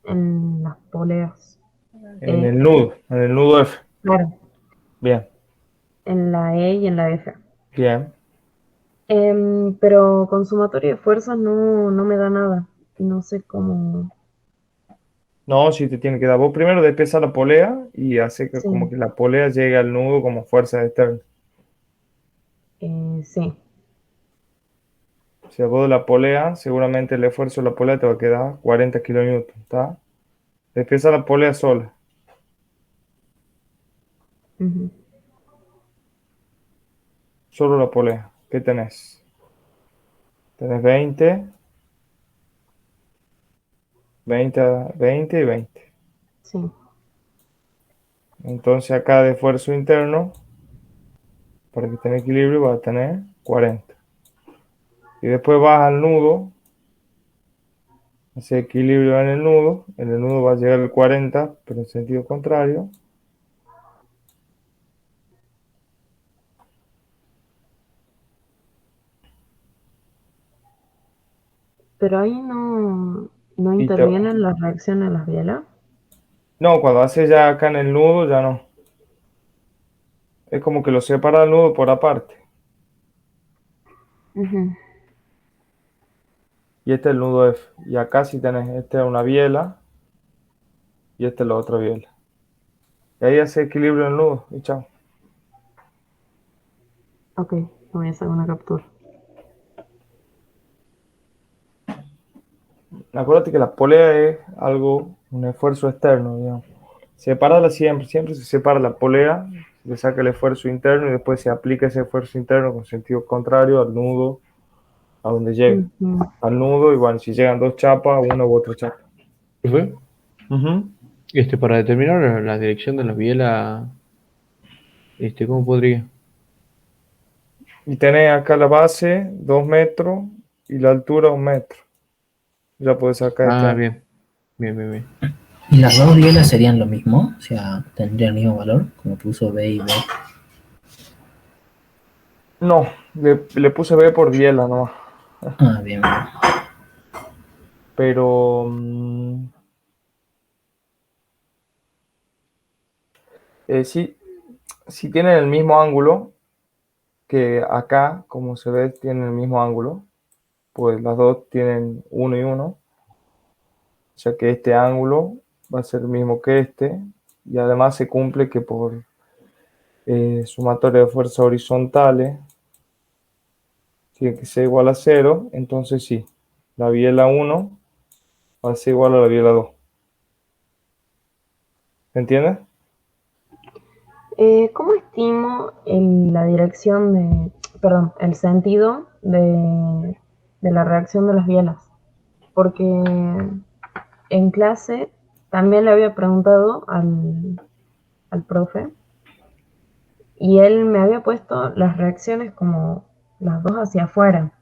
S5: en las poleas.
S1: En el nudo F.
S5: Claro,
S1: Bien,
S5: en la E y en la F.
S1: bien.
S5: Pero con sumatoria de fuerzas no me da nada. No sé cómo.
S1: No, si te tiene que dar. Vos primero despesa la polea y hace que
S5: Sí,
S1: como que la polea llegue al nudo como fuerza externa.
S5: sí.
S1: O sea, vos de la polea, seguramente el esfuerzo de la polea te va a quedar 40 kilonewton, ¿está? Despesa la polea sola.
S5: Ujú.
S1: Solo la polea. ¿Qué tenés? Tenés 20, 20, 20 y 20.
S5: Sí.
S1: Entonces acá de esfuerzo interno, para que esté en equilibrio, va a tener 40. Y después vas al nudo, hace equilibrio en el nudo va a llegar el 40, pero en sentido contrario.
S5: Pero ahí no
S1: Y te,
S5: intervienen las reacciones en las bielas.
S1: no, cuando hace ya acá en el nudo, ya no. Es como que lo separa el nudo por aparte.
S5: Ujú.
S1: Y este es el nudo F. Y acá sí tenés, esta es una biela y esta es la otra biela. Y ahí hace equilibrio el nudo y chao.
S5: Ok, voy a hacer una captura.
S1: Acuérdate que la polea es algo, un esfuerzo externo, digamos. Separarla siempre, siempre se separa la polea, le saca el esfuerzo interno y después se aplica ese esfuerzo interno con sentido contrario al nudo, a donde llegue.
S5: Ujú.
S1: Al nudo, y bueno, si llegan dos chapas, una u otra chapa.
S2: Profe,
S1: Ujú.
S2: para determinar la dirección de la biela, ¿cómo podría?
S1: Y tenés acá la base, 2 metros, y la altura, 1 metro. Ya puedes sacar este
S2: Ah,
S1: ángulo.
S2: bien, bien, bien, bien.
S3: ¿Y las dos bielas serían lo mismo? O sea, tendrían el mismo valor, como que uso B y B.
S1: No, le puse B por biela nomás.
S3: Ah, bien, bien.
S1: Pero sí, si tienen el mismo ángulo, que acá, como se ve, tienen el mismo ángulo, pues las dos tienen 1 y 1, o sea que este ángulo va a ser el mismo que este, y además se cumple que por sumatoria de fuerzas horizontales tiene que ser igual a 0, entonces sí, la biela 1 va a ser igual a la biela 2. ¿Me entiendes?
S5: ¿Cómo estimo la dirección perdón, el sentido de la reacción de las bielas? Porque en clase también le había preguntado al profe y él me había puesto las reacciones como las dos hacia afuera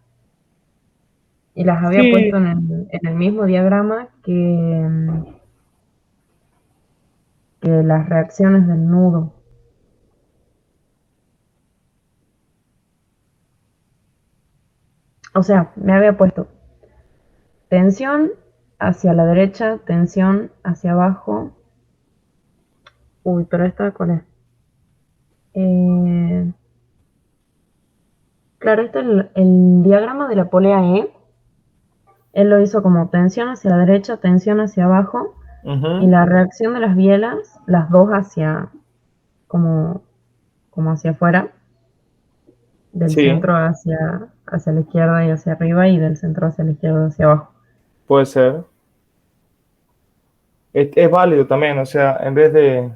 S5: y las había puesto
S1: Sí,
S5: en el mismo diagrama que las reacciones del nudo. O sea, me había puesto tensión hacia la derecha, tensión hacia abajo. Uy, pero esta cuál es. Eh, claro, este es el diagrama de la polea E. Él lo hizo como tensión hacia la derecha, tensión hacia abajo. Y
S1: ujú,
S5: la reacción de las bielas, las dos como, como hacia afuera, del
S1: sí,
S5: centro hacia la izquierda y hacia arriba, y del centro hacia la izquierda y hacia abajo.
S1: puede ser. Es válido también, o sea, en vez de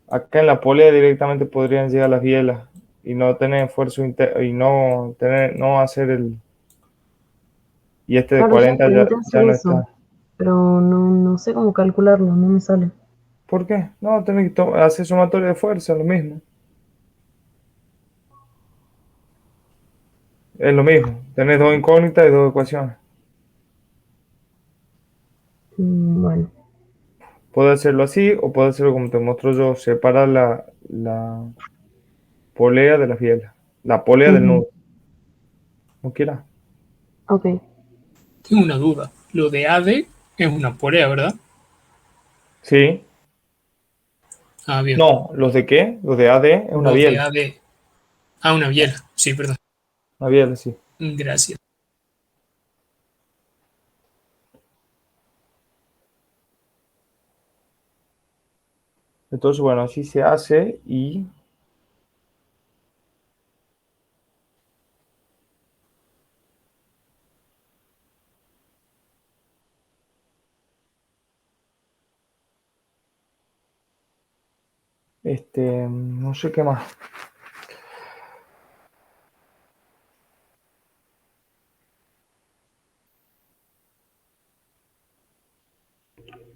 S1: acá en la polea directamente podrían llegar las bielas y no tener esfuerzo y no tener, no hacer y este de
S5: Claro, ya
S1: 40 ya,
S5: intenté
S1: ya
S5: hacer
S1: no
S5: eso,
S1: está.
S5: pero no sé cómo calcularlo, no me sale.
S1: ¿Por qué? No, tenés que hacer sumatoria de fuerza, lo mismo. Es lo mismo. Tenés dos incógnitas y dos ecuaciones.
S5: Bueno,
S1: Puedo hacerlo así o puedo hacerlo como te muestro yo, separar la polea de las bielas. La polea del
S5: ujú,
S1: nudo. No quieras.
S5: ok.
S4: Tengo una duda. Lo de AD es una polea, ¿verdad?
S1: Sí.
S4: Ah, bien.
S1: No, ¿los de qué? Los de AD es una
S4: Los de
S1: biela.
S4: AD. Ah, una biela. Sí, perdón.
S1: Una biela, sí.
S4: Gracias.
S1: Entonces, bueno, así se hace y no sé qué más.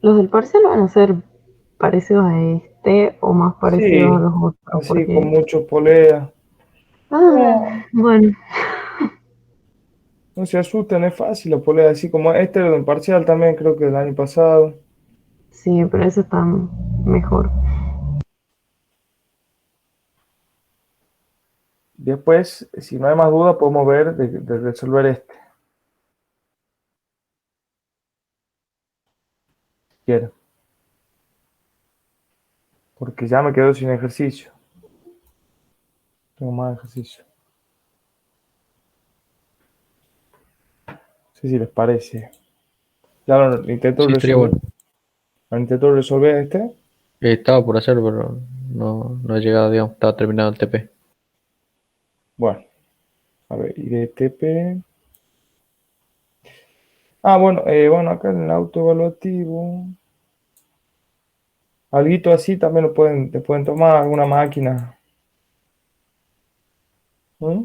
S5: Los del parcial van a ser parecidos a este o más parecidos a
S1: Sí,
S5: los otros,
S1: así con
S5: porque...
S1: mucho polea. No,
S5: Bueno,
S1: no se asusten, es fácil la polea, así como este era de un parcial también, creo que del año pasado.
S5: sí, pero eso está mejor.
S1: Después, si no hay más duda, podemos ver de resolver este. Si quieren, porque ya me quedo sin ejercicio. Tengo más ejercicio. No sé si les parece. Ya lo intento
S2: Sí, estaría
S1: resolver.
S2: bueno.
S1: Lo intento resolver este.
S2: Estaba por hacer, pero no he llegado, digamos, estaba terminado el TP.
S1: Bueno, a ver, y de TP. Ah, bueno, bueno, acá en el autoevaluativo. Alguito así también te pueden tomar alguna máquina. ¿Mm?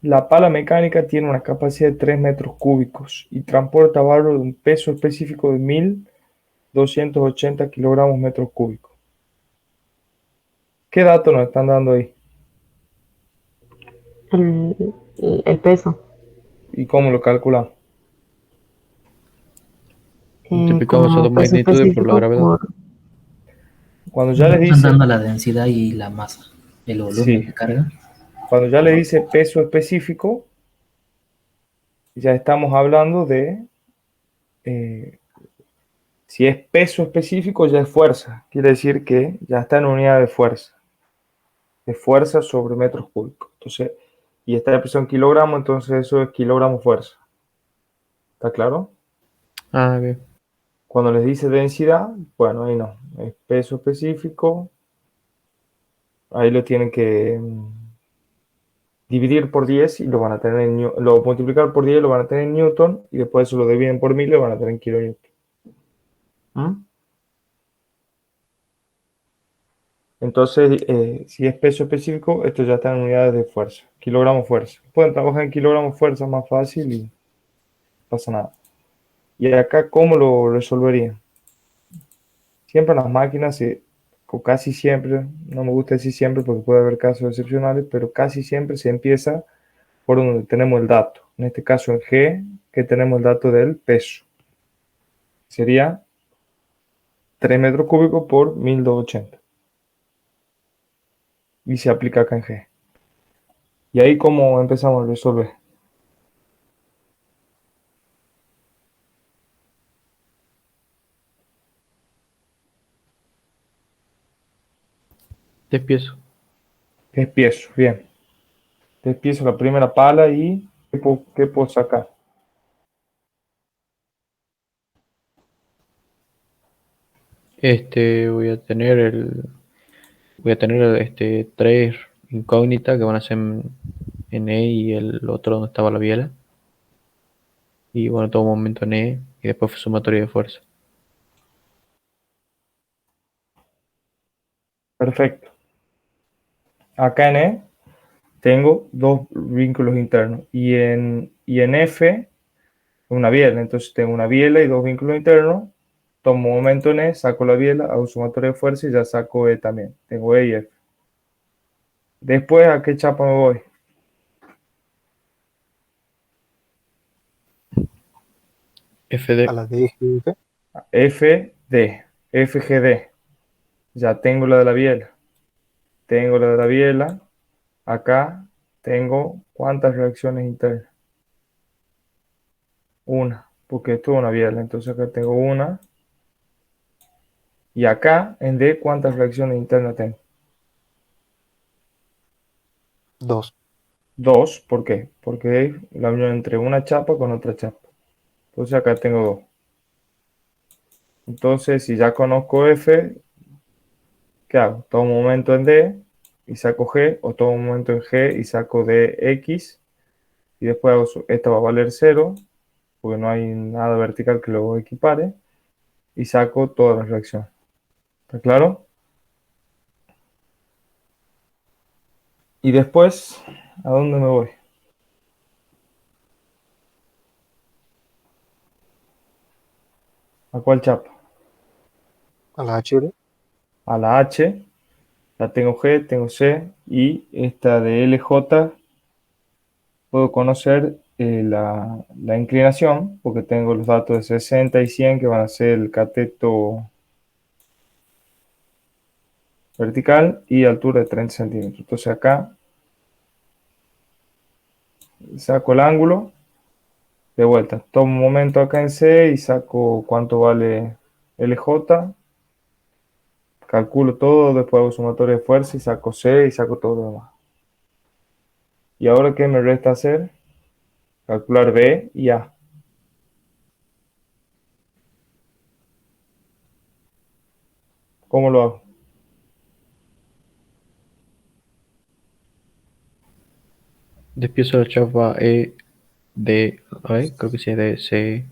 S1: La pala mecánica tiene una capacidad de 3 metros cúbicos y transporta barro de un peso específico de 1.280 kilogramos metros cúbicos. ¿Qué datos nos están dando ahí?
S5: El peso.
S1: ¿Y cómo lo calculamos?
S2: Multiplicamos esas
S5: Como
S2: dos
S5: peso
S2: magnitudes por la
S5: específico
S2: gravedad.
S5: por...
S1: Cuando ya les
S3: Están
S1: dice,
S3: dando la densidad y la masa, el volumen
S1: sí,
S3: de carga.
S1: cuando ya le dice peso específico, ya estamos hablando de, eh, si es peso específico, ya es fuerza. Quiere decir que ya está en unidad de fuerza sobre metros cúbicos. Entonces, y está la presión en kilogramos, entonces eso es kilogramo fuerza. ¿Está claro?
S2: Ah, bien.
S1: Cuando les dice densidad, bueno, ahí no, es peso específico, ahí lo tienen que dividir por 10 y lo van a tener en lo multiplicar por 10 lo van a tener en newton y después eso lo dividen por 1000 y lo van a tener en kilonewton. ¿Mm? Entonces, si es peso específico, esto ya está en unidades de fuerza, kilogramo fuerza. Pueden trabajar en kilogramo fuerza más fácil y no pasa nada. Y acá, ¿cómo lo resolverían? Siempre las máquinas, o casi siempre, no me gusta decir siempre porque puede haber casos excepcionales, pero casi siempre se empieza por donde tenemos el dato. En este caso en G, que tenemos el dato del peso. Sería 3 metros cúbicos por 1.280. Y se aplica acá en G. Y ahí cómo empezamos a resolver.
S2: Despiezo.
S1: Despiezo, bien. Despiezo la primera pala y ¿qué puedo sacar?
S2: Voy a tener tres incógnitas que van a ser en E y el otro donde estaba la biela. Y bueno, todo momento en E y después sumatoria de fuerza.
S1: Perfecto. Acá en E tengo dos vínculos internos. Y en F una biela. Entonces tengo una biela y dos vínculos internos. Tomo momento en E, saco la biela, hago sumatoria de fuerza y ya saco E también. Tengo E y F. Después, ¿a qué chapa me voy?
S6: A
S2: FD.
S6: la DGF,
S1: FD, FGD. Ya tengo la de la biela. Tengo la de la biela. Acá tengo ¿cuántas reacciones internas? Una, porque esto es una biela. Entonces acá tengo una. Y acá en D, ¿cuántas reacciones internas tengo?
S6: 2.
S1: Dos, ¿por qué? Porque es la unión entre una chapa con otra chapa. Entonces acá tengo dos. Entonces, si ya conozco F, ¿qué hago? Tomo un momento en D y saco G, o tomo un momento en G y saco DX, y después esta va a valer 0, porque no hay nada vertical que lo equipare, y saco todas las reacciones. ¿Está claro? Y después, ¿a dónde me voy? ¿A cuál chapa?
S6: A la HL,
S1: A la H, la tengo G, tengo C, y esta de LJ puedo conocer la inclinación, porque tengo los datos de 60 y 100 que van a ser el cateto vertical y altura de 30 centímetros. Entonces acá saco el ángulo, de vuelta, tomo un momento acá en C y saco cuánto vale LJ, calculo todo, después hago sumatoria de fuerza y saco C y saco todo lo demás. ¿Y ahora qué me resta hacer? Calcular B y A. ¿Cómo lo hago?
S2: Despiezo la chapa E de, a ver, creo que sí es de C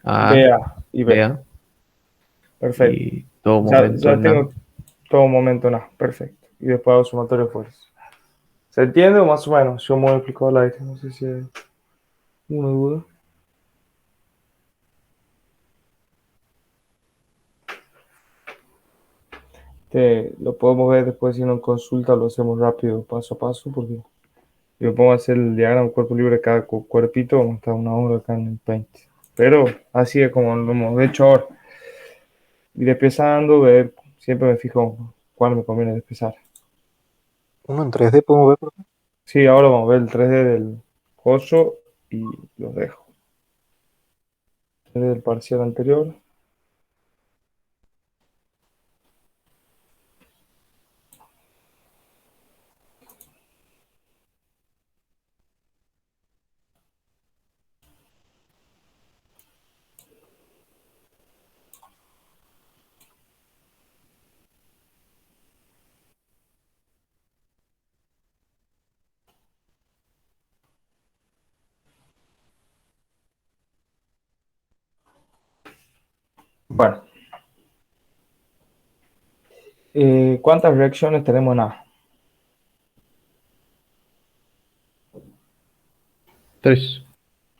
S2: a
S1: B, A y
S2: B
S1: B.
S2: A
S1: Perfecto.
S2: y todo
S1: Ya,
S2: momento
S1: ya
S2: en A.
S1: tengo todo momento en A. Perfecto. Y después hago sumatoria de fuerza. ¿Se entiende o más o menos? Yo me lo explico al aire. No sé si hay una duda. Lo podemos ver después si no en consulta, lo hacemos rápido, paso a paso, porque si me pongo a hacer el diagrama cuerpo libre de cada cuerpito, vamos a estar una hora acá en el Paint. Pero así es como lo hemos hecho ahora. Y despezando, ver, siempre me fijo cuál me conviene despezar.
S6: Uno en 3D podemos ver, profe.
S1: Sí, ahora vamos a ver el 3D del coso y los dejo. 3D del parcial anterior. Bueno, ¿cuántas reacciones tenemos en A?
S2: 3.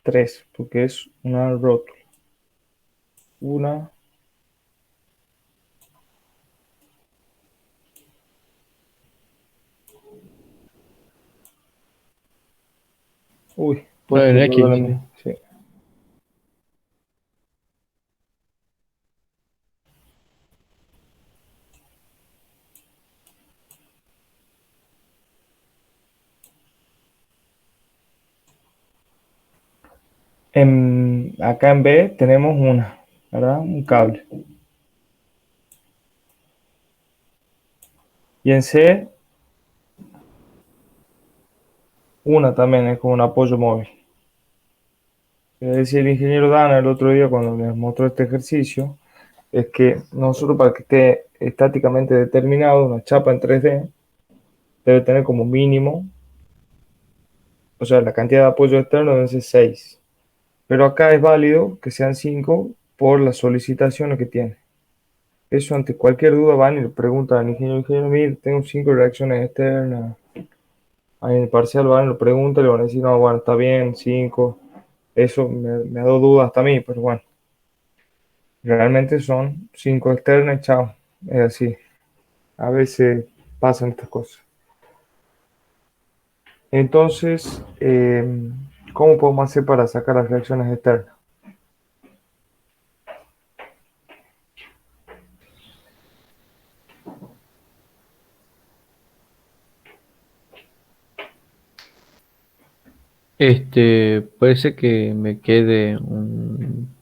S1: 3, porque es una rótula. Una, uy,
S2: No,
S1: puesto
S2: en
S1: el
S2: X.
S1: problema. Sí. Acá en B tenemos una, ¿verdad? Un cable. Y en C, una también, es como un apoyo móvil. Decía el ingeniero Dana el otro día cuando les mostró este ejercicio, es que nosotros para que esté estáticamente determinado, una chapa en 3D debe tener como mínimo, o sea, la cantidad de apoyo externo debe ser 6. Pero acá es válido que sean 5 por las solicitaciones que tiene. Eso ante cualquier duda van y le preguntan al ingeniero, mire, tengo 5 reacciones externas. Ahí en el parcial van y lo preguntan y le van a decir, no, bueno, está bien, 5. Eso me ha dado dudas hasta a mí, pero bueno, realmente son 5 externas y chao. Es así. A veces pasan estas cosas. Entonces, ¿cómo podemos hacer para sacar las reacciones externas?
S2: Puede que me quede un,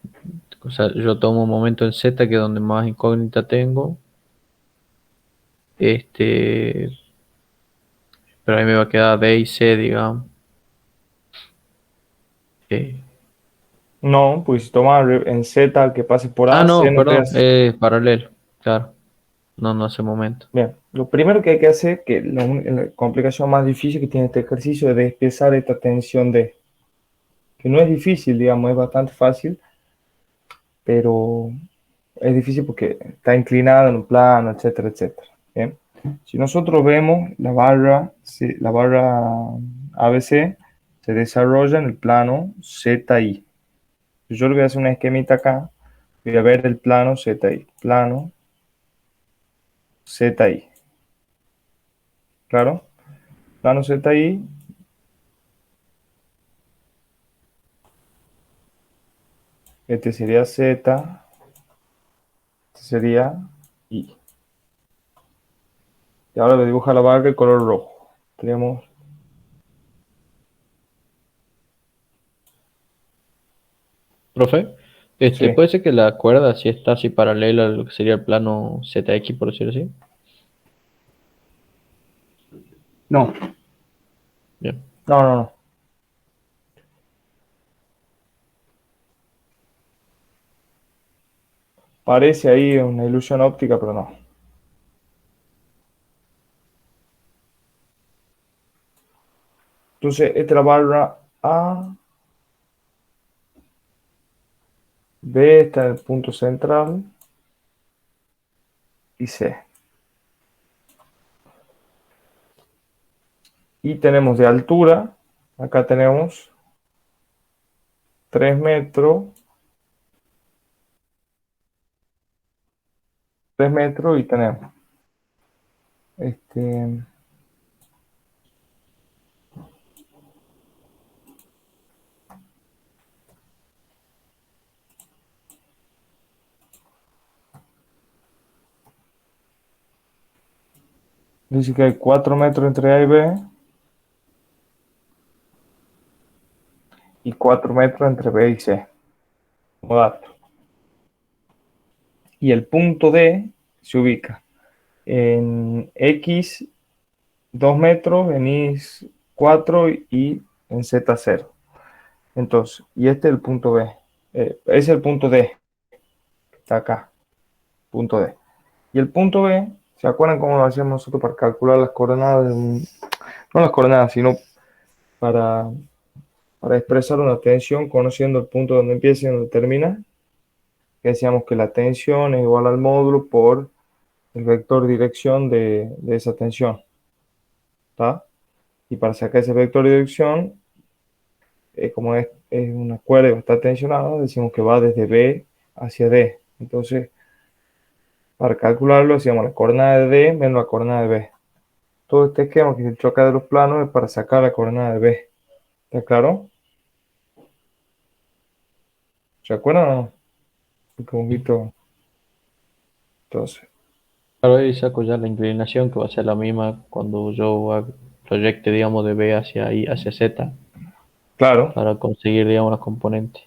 S2: o sea, yo tomo un momento en Z que es donde más incógnita tengo. Este, pero ahí me va a quedar D y C, digamos. Eh,
S1: No, pues si tomas en Z que pase por A, C
S2: no,
S1: no te
S2: perdón,
S1: hace.
S2: paralelo, claro. No, no hace momento.
S1: Bien, lo primero que hay que hacer, que la complicación más difícil que tiene este ejercicio es despezar esta tensión D, que no es difícil, digamos, es bastante fácil, pero es difícil porque está inclinada en un plano, etcétera, etcétera. Bien. Si nosotros vemos la barra ABC se desarrolla en el plano ZI. Yo le voy a hacer una esquemita acá, voy a ver el plano ZI, plano ZI, ¿claro? Plano ZI, este sería Z, este sería I. Y ahora le dibuja la barra de color rojo. Tenemos
S2: Profe,
S1: Sí.
S2: Puede ser que la cuerda si está así paralela a lo que sería el plano ZX, por decirlo así.
S4: No,
S2: Bien.
S1: No, no, no. Parece ahí una ilusión óptica, pero no. Entonces, esta es la barra A, B está en el punto central y C. Y tenemos de altura, acá tenemos 3 metros, 3 metros y tenemos este, dice que hay 4 metros entre A y B y 4 metros entre B y C, como dato. Y el punto D se ubica en X 2 metros, en Y 4 y en Z 0. Entonces, y este es el punto B. Es el punto D, que está acá, punto D. Y el punto B, ¿se acuerdan cómo lo hacíamos nosotros para calcular las coordenadas? No las coordenadas, sino para, para expresar una tensión conociendo el punto donde empieza y donde termina. Que decíamos que la tensión es igual al módulo por el vector dirección de esa tensión. ¿Está? Y para sacar ese vector de dirección, como es una cuerda que está tensionada, decimos que va desde B hacia D. Entonces, para calcularlo, hacíamos la coordenada de D menos la coordenada de B. Todo este esquema que se choca de los planos es para sacar la coordenada de B. ¿Está claro? ¿Se acuerdan o no? Porque hemos visto. Entonces,
S2: Claro, ahí saco ya la inclinación que va a ser la misma cuando proyecte, digamos, de B hacia I, hacia Z,
S1: claro,
S2: para conseguir, digamos, las componentes.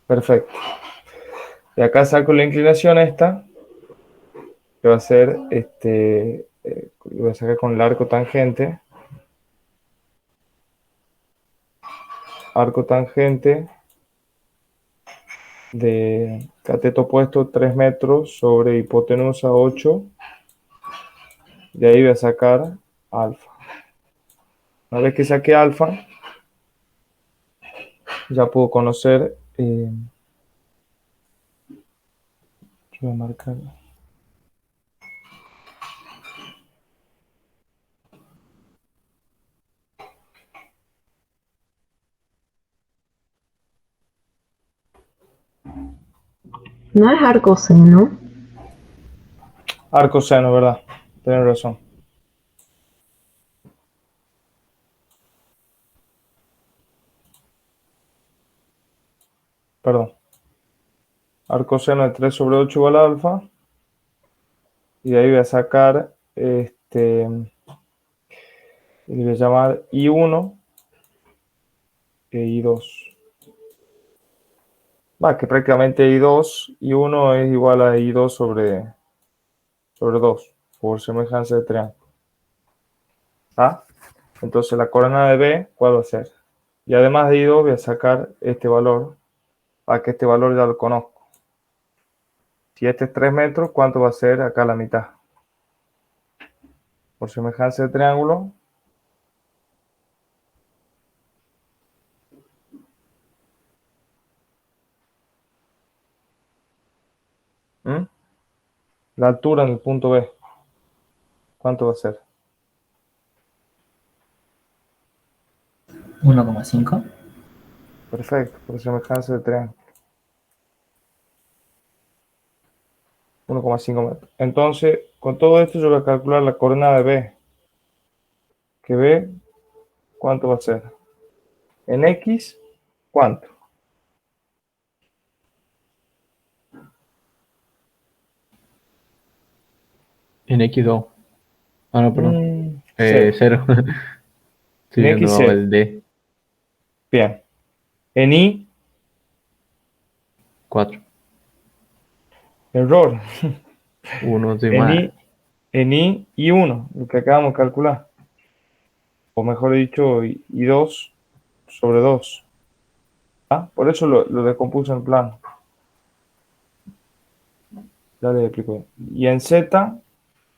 S1: perfecto. Y acá saco la inclinación esta, que va a ser, lo voy a sacar con el arco tangente de cateto opuesto 3 metros sobre hipotenusa 8, de ahí voy a sacar alfa. Una vez que saqué alfa, ya puedo conocer, yo voy a marcar,
S5: No es arco seno.
S1: arco seno, ¿verdad? Tienes razón. Perdón. Arco seno de 3 sobre 8 igual a alfa. Y de ahí voy a sacar, y le voy a llamar I1 e I2. Va, que prácticamente I2, I1 es igual a I2 sobre 2, por semejanza de triángulo. ¿Ah? Entonces la coordenada de B, ¿cuál va a ser? Y además de I2 voy a sacar este valor, para que este valor ya lo conozco. Si este es 3 metros, ¿cuánto va a ser acá la mitad? Por semejanza de triángulo, ¿m? La altura en el punto B, ¿cuánto va a ser?
S3: 1,5.
S1: Perfecto, por semejanza de triángulo. 1,5 metros. Entonces, con todo esto yo voy a calcular la coordenada de B. Que B, ¿cuánto va a ser? En X, ¿cuánto?
S2: En X2. Ah, no, perdón.
S1: 0.
S2: 0. Estoy
S1: En
S2: viendo
S1: X,
S2: ahora
S1: 0.
S2: el D.
S1: Bien. En Y,
S2: 4.
S1: Error.
S2: 1 de
S1: En
S2: más.
S1: I, en I y 1, lo que acabamos de calcular. O mejor dicho, y 2 sobre 2. ¿Ah? Por eso lo descompuso en plano. Ya les explico. Y en Z,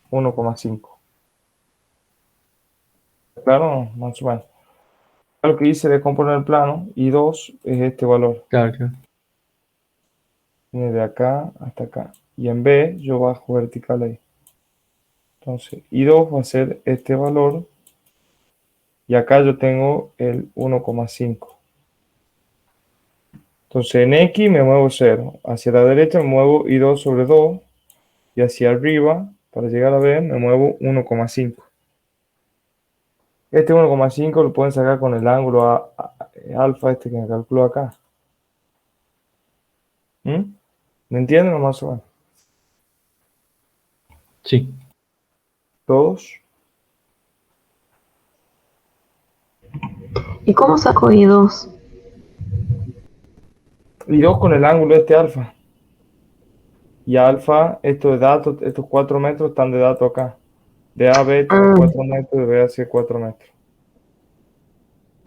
S1: 1,5. Claro, más o menos. Lo que hice descomponer el plano, y 2 es este valor.
S2: Claro, claro.
S1: Viene de acá hasta acá. Y en B yo bajo vertical ahí. Entonces, I2 va a ser este valor. Y acá yo tengo el 1,5. Entonces en X me muevo 0. Hacia la derecha me muevo I2 sobre 2. Y hacia arriba, para llegar a B, me muevo 1,5. Este 1,5 lo pueden sacar con el ángulo alfa este que me calculo acá. ¿Mm? ¿Me entienden o más o menos?
S2: Sí.
S1: ¿Todos?
S5: ¿Y cómo saco I2?
S1: I2 con el ángulo este alfa. Y alfa, esto de datos, estos 4 metros están de datos acá. De A a B tiene
S5: Ah,
S1: 4 metros, de B a C 4 metros.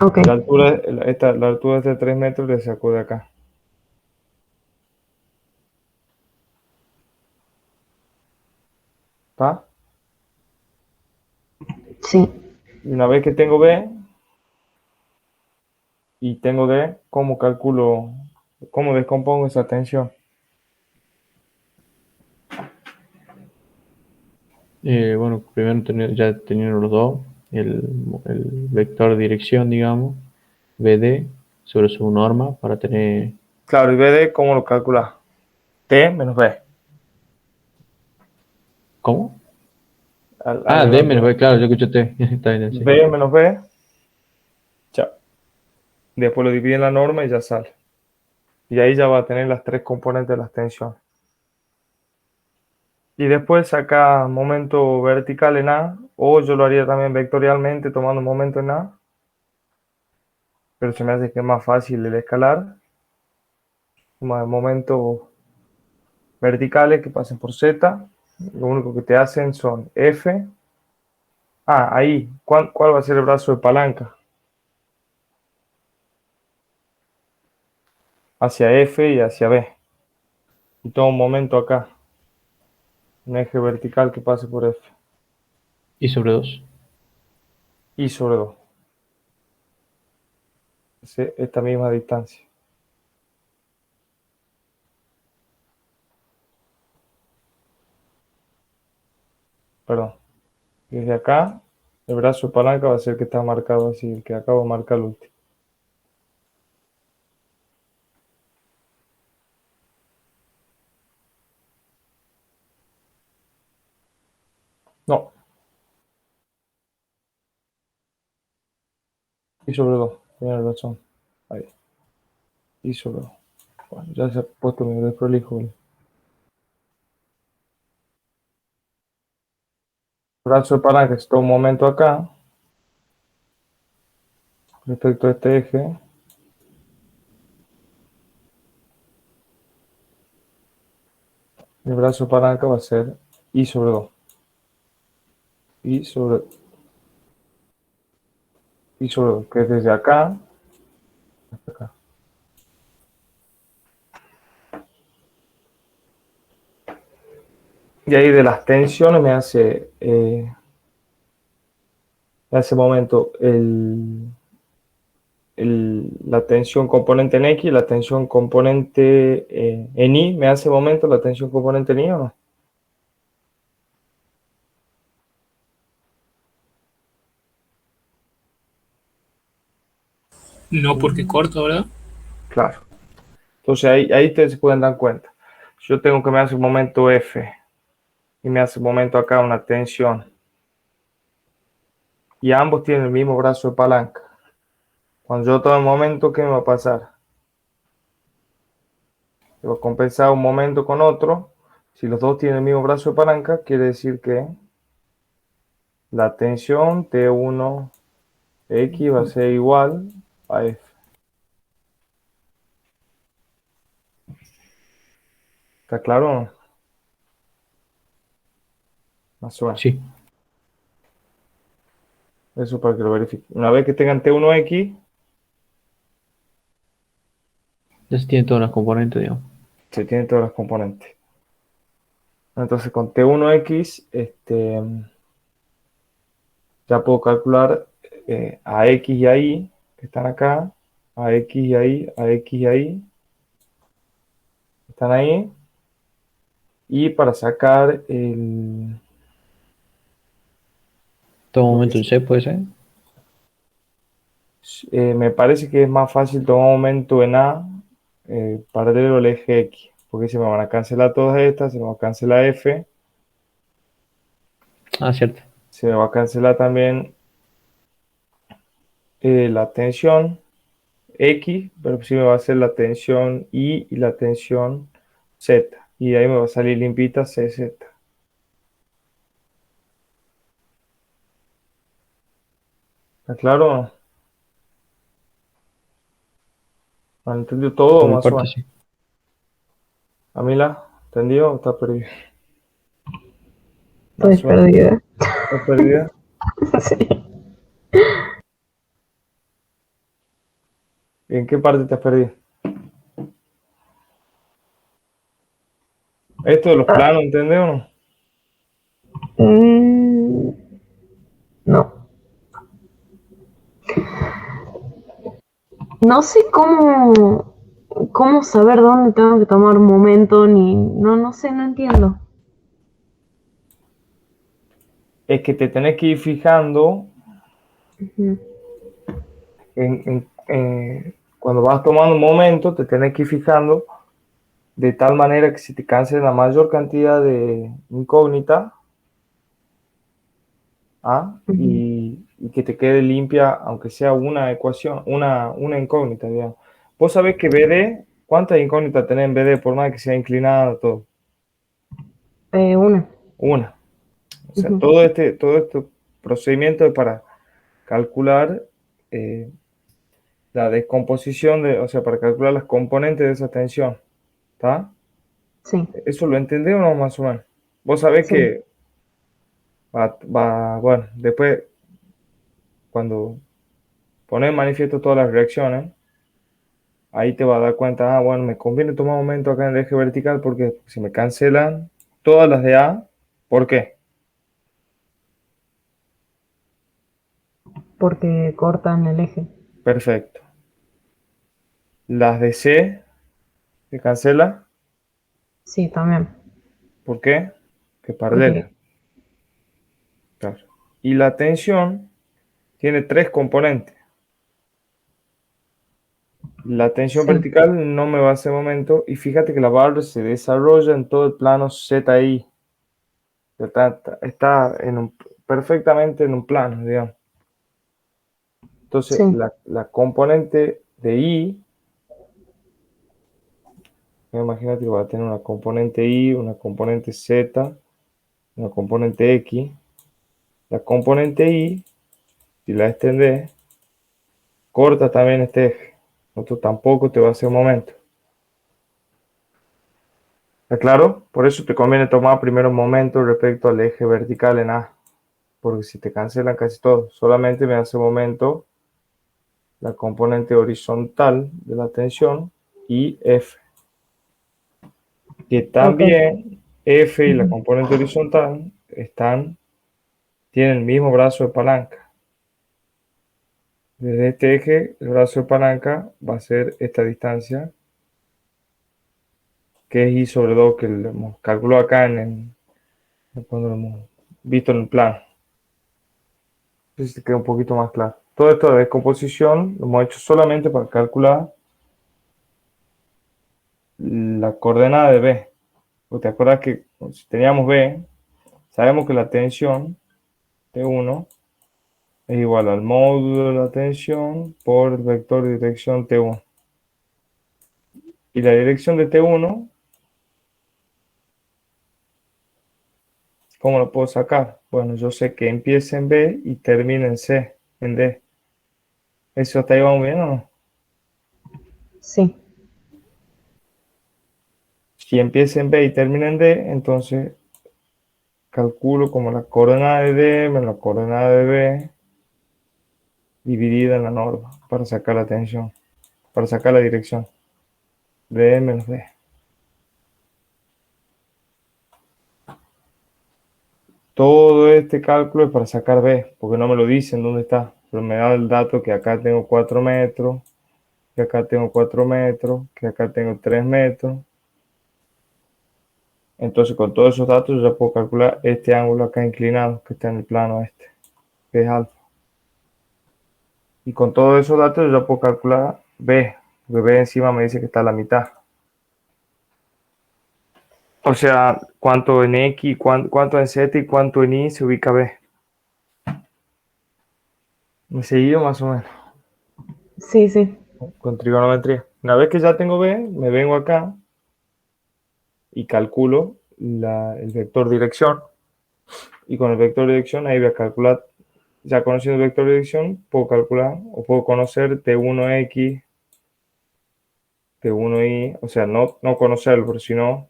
S5: ok.
S1: Y la altura, la altura de 3 metros le sacó de acá. ¿Está?
S5: Sí.
S1: Y una vez que tengo B y tengo D, ¿cómo calculo, cómo descompongo esa tensión?
S2: Bueno, primero ya teniendo los dos, el vector de dirección, digamos, BD sobre su norma para tener.
S1: Claro, y BD, ¿cómo lo calculas? T menos B.
S2: ¿Cómo?
S1: A la
S2: D menos
S1: altura.
S2: B, claro, yo escuché T. Está bien, sí.
S1: B menos B, chao. Después lo divide en la norma y ya sale. Y ahí ya va a tener las tres componentes de las tensiones. Y después saca momento vertical en A, o yo lo haría también vectorialmente tomando momento en A, pero se me hace que es más fácil el escalar. Más momentos verticales que pasen por Z, lo único que te hacen son F. Ahí, ¿cuál va a ser el brazo de palanca? Hacia F y hacia B. Y todo un momento acá, un eje vertical que pase por F.
S2: Y sobre 2.
S1: Y sobre 2. Esta misma distancia. Perdón. Desde acá, el brazo de palanca va a ser el que está marcado así, el que acabo de marcar el último. No, y sobre 2. Tienes razón. Ahí. Y sobre 2. Bueno, ya se ha puesto medio desprolijo. El brazo de palanca está un momento acá, respecto a este eje. El brazo de palanca va a ser I sobre 2. I sobre 2, que es desde acá hasta acá. Y ahí de las tensiones me hace momento la tensión componente en X, la tensión componente en Y, me hace momento la tensión componente en Y o no.
S4: No porque corto, ¿verdad?
S1: Claro. Entonces ahí ustedes se pueden dar cuenta. Yo tengo que me hace un momento F y me hace un momento acá una tensión. Y ambos tienen el mismo brazo de palanca. Cuando yo tome el momento, ¿qué me va a pasar? Se va a compensar un momento con otro. Si los dos tienen el mismo brazo de palanca, quiere decir que la tensión T1X va a ser igual a F. ¿Está claro o no? Más o menos.
S2: Sí,
S1: Eso para que lo verifique. Una vez que tengan T1X,
S2: ya se tiene todas las componentes, digamos.
S1: se tienen todas las componentes. Entonces con T1X, ya puedo calcular a X y a Y, que están acá, a X y a Y, a X y a Y, están ahí. Y para sacar
S2: Todo momento el C puede ser.
S1: me parece que es más fácil tomar un momento en A paralelo al eje X, porque se me van a cancelar todas estas, se me va a cancelar F,
S2: Ah, cierto.
S1: se me va a cancelar también la tensión X, pero sí me va a hacer la tensión Y y la tensión Z, y ahí me va a salir limpita CZ. ¿Está claro o no? ¿Han entendido todo
S2: Por
S1: o
S2: mi
S1: más o
S2: parte,
S1: menos?
S2: sí.
S1: ¿Amila? ¿Entendido o está perdido?
S5: Estoy
S1: Más o menos.
S5: perdida.
S1: ¿Está perdida?
S5: Sí.
S1: ¿En qué parte te has perdido? Esto de los
S5: Ah,
S1: planos, ¿entendés o no?
S5: mm, no. No sé cómo saber dónde tengo que tomar momento, ni. No, no sé, no entiendo.
S1: Es que te tenés que ir fijando
S5: Ujú.
S1: cuando vas tomando un momento, te tenés que ir fijando de tal manera que se te cancele la mayor cantidad de incógnitas, ¿ah?
S5: Ujú.
S1: Y que te quede limpia, aunque sea una ecuación, una incógnita, digamos. Vos sabés que BD, ¿cuántas incógnitas tenés en BD por más que sea inclinada todo?
S5: Una.
S1: Una. O sea,
S5: Ujú.
S1: todo este procedimiento es para calcular la descomposición o sea, para calcular las componentes de esa tensión, ¿está?
S5: Sí,
S1: ¿Eso lo entendés o no más o menos? Vos sabés
S5: sí.
S1: que bueno, después cuando pones en manifiesto todas las reacciones, ahí te vas a dar cuenta, bueno, me conviene tomar un momento acá en el eje vertical porque si me cancelan todas las de A, ¿por qué?
S5: Porque cortan el eje.
S1: Perfecto. Las de C se cancela,
S5: Sí, también.
S1: ¿por qué? Que paralela,
S5: Porque.
S1: claro. Y la tensión tiene tres componentes. La tensión
S5: Sí,
S1: vertical no me va a hacer momento y fíjate que la barra se desarrolla en todo el plano ZI. Está perfectamente en un plano, digamos. Entonces,
S5: sí,
S1: la componente de I, imagínate que va a tener una componente I, una componente Z, una componente X. La componente I, si la extendés, corta también este eje. Esto tampoco te va a hacer momento. ¿Está claro? Por eso te conviene tomar primero un momento respecto al eje vertical en A. Porque si te cancelan casi todo, solamente me hace momento la componente horizontal de la tensión y F, que
S5: ok.
S1: también F y la
S5: Ujú.
S1: componente horizontal tienen el mismo brazo de palanca. Desde este eje, el brazo de palanca va a ser esta distancia, que es I sobre 2, que lo hemos calculado acá cuando lo hemos visto en el plano. Entonces te queda un poquito más claro. Toda esta descomposición lo hemos hecho solamente para calcular la coordenada de B. Porque te acuerdas que si teníamos B, sabemos que la tensión T1 es igual al módulo de la tensión por el vector de dirección T1. Y la dirección de T1, ¿cómo lo puedo sacar? Bueno, yo sé que empieza en B y termina en C, en D. ¿Eso hasta ahí vamos bien o no?
S5: Sí,
S1: Si empieza en B y termina en D, entonces calculo como la coordenada de D menos la coordenada de B dividida en la norma para sacar la tensión, para sacar la dirección. D menos D. Todo este cálculo es para sacar B, porque no me lo dicen dónde está, pero me da el dato que acá tengo 4 metros, que acá tengo 4 metros, que acá tengo 3 metros. Entonces con todos esos datos yo ya puedo calcular este ángulo acá inclinado que está en el plano este, que es alfa. Y con todos esos datos yo ya puedo calcular B, porque B encima me dice que está a la mitad. O sea, cuánto en X, cuánto en Z y cuánto en Y se ubica B. ¿Me seguido más o menos?
S5: Sí, sí.
S1: Con trigonometría. Una vez que ya tengo B, me vengo acá y calculo el vector dirección. Y con el vector dirección ahí voy a calcular, ya conociendo el vector dirección, puedo calcular o puedo conocer T1X, T1Y, o sea, no conocerlo, pero sino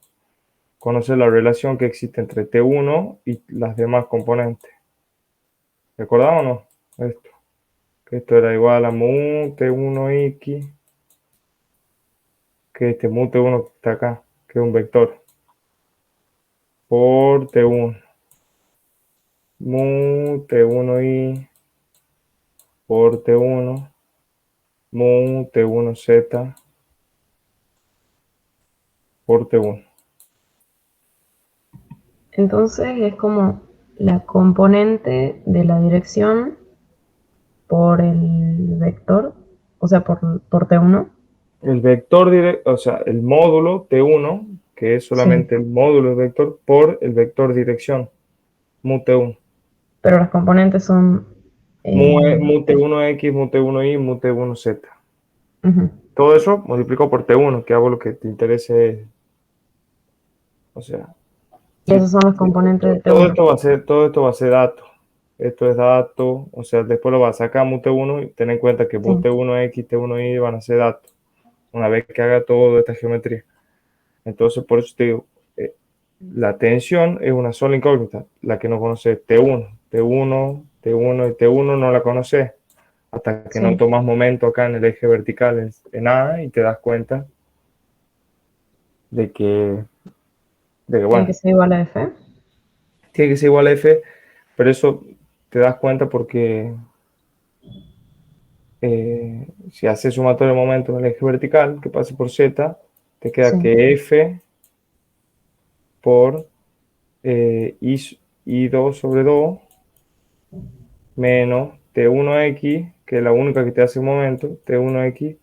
S1: conocer la relación que existe entre T1 y las demás componentes. ¿Recordamos o no? Esto. Que esto era igual a mu T1X, que este mu T1 que está acá, que es un vector, por T1. Mu T1Y por T1, mu T1Z por T1.
S5: Entonces es como la componente de la dirección por el vector, o sea, por T1.
S1: El vector directo, o sea, el módulo T1, que es
S5: Sí,
S1: solamente el módulo del vector, por el vector dirección, mu T1.
S5: pero las componentes son...
S1: Mu T1X, mu T1Y, mu T1Z.
S5: Ujú.
S1: Todo eso multiplico por T1, que hago lo que te interese. O sea,
S5: Y
S1: si,
S5: esos son los componentes de
S1: todo
S5: T1.
S1: esto va a ser, todo esto va a ser dato. Esto es dato, o sea, después lo vas a sacar mu T1 y ten en cuenta que mu
S5: Sí,
S1: T1X, T1Y van a ser datos una vez que haga toda esta geometría. Entonces, por eso te digo, la tensión es una sola incógnita, la que no conoce T1. T1, T1 y T1 no la conoces hasta que no
S5: sí.
S1: tomas momento acá en el eje vertical en A y te das cuenta de que,
S5: Tiene que
S1: bueno,
S5: ser igual a F.
S1: tiene que ser igual a F, pero eso te das cuenta porque si haces sumatorio de momento en el eje vertical que pase por Z, te queda
S5: Sí.
S1: que F por I2 sobre 2 menos T1X, que es la única que te hace un momento, T1X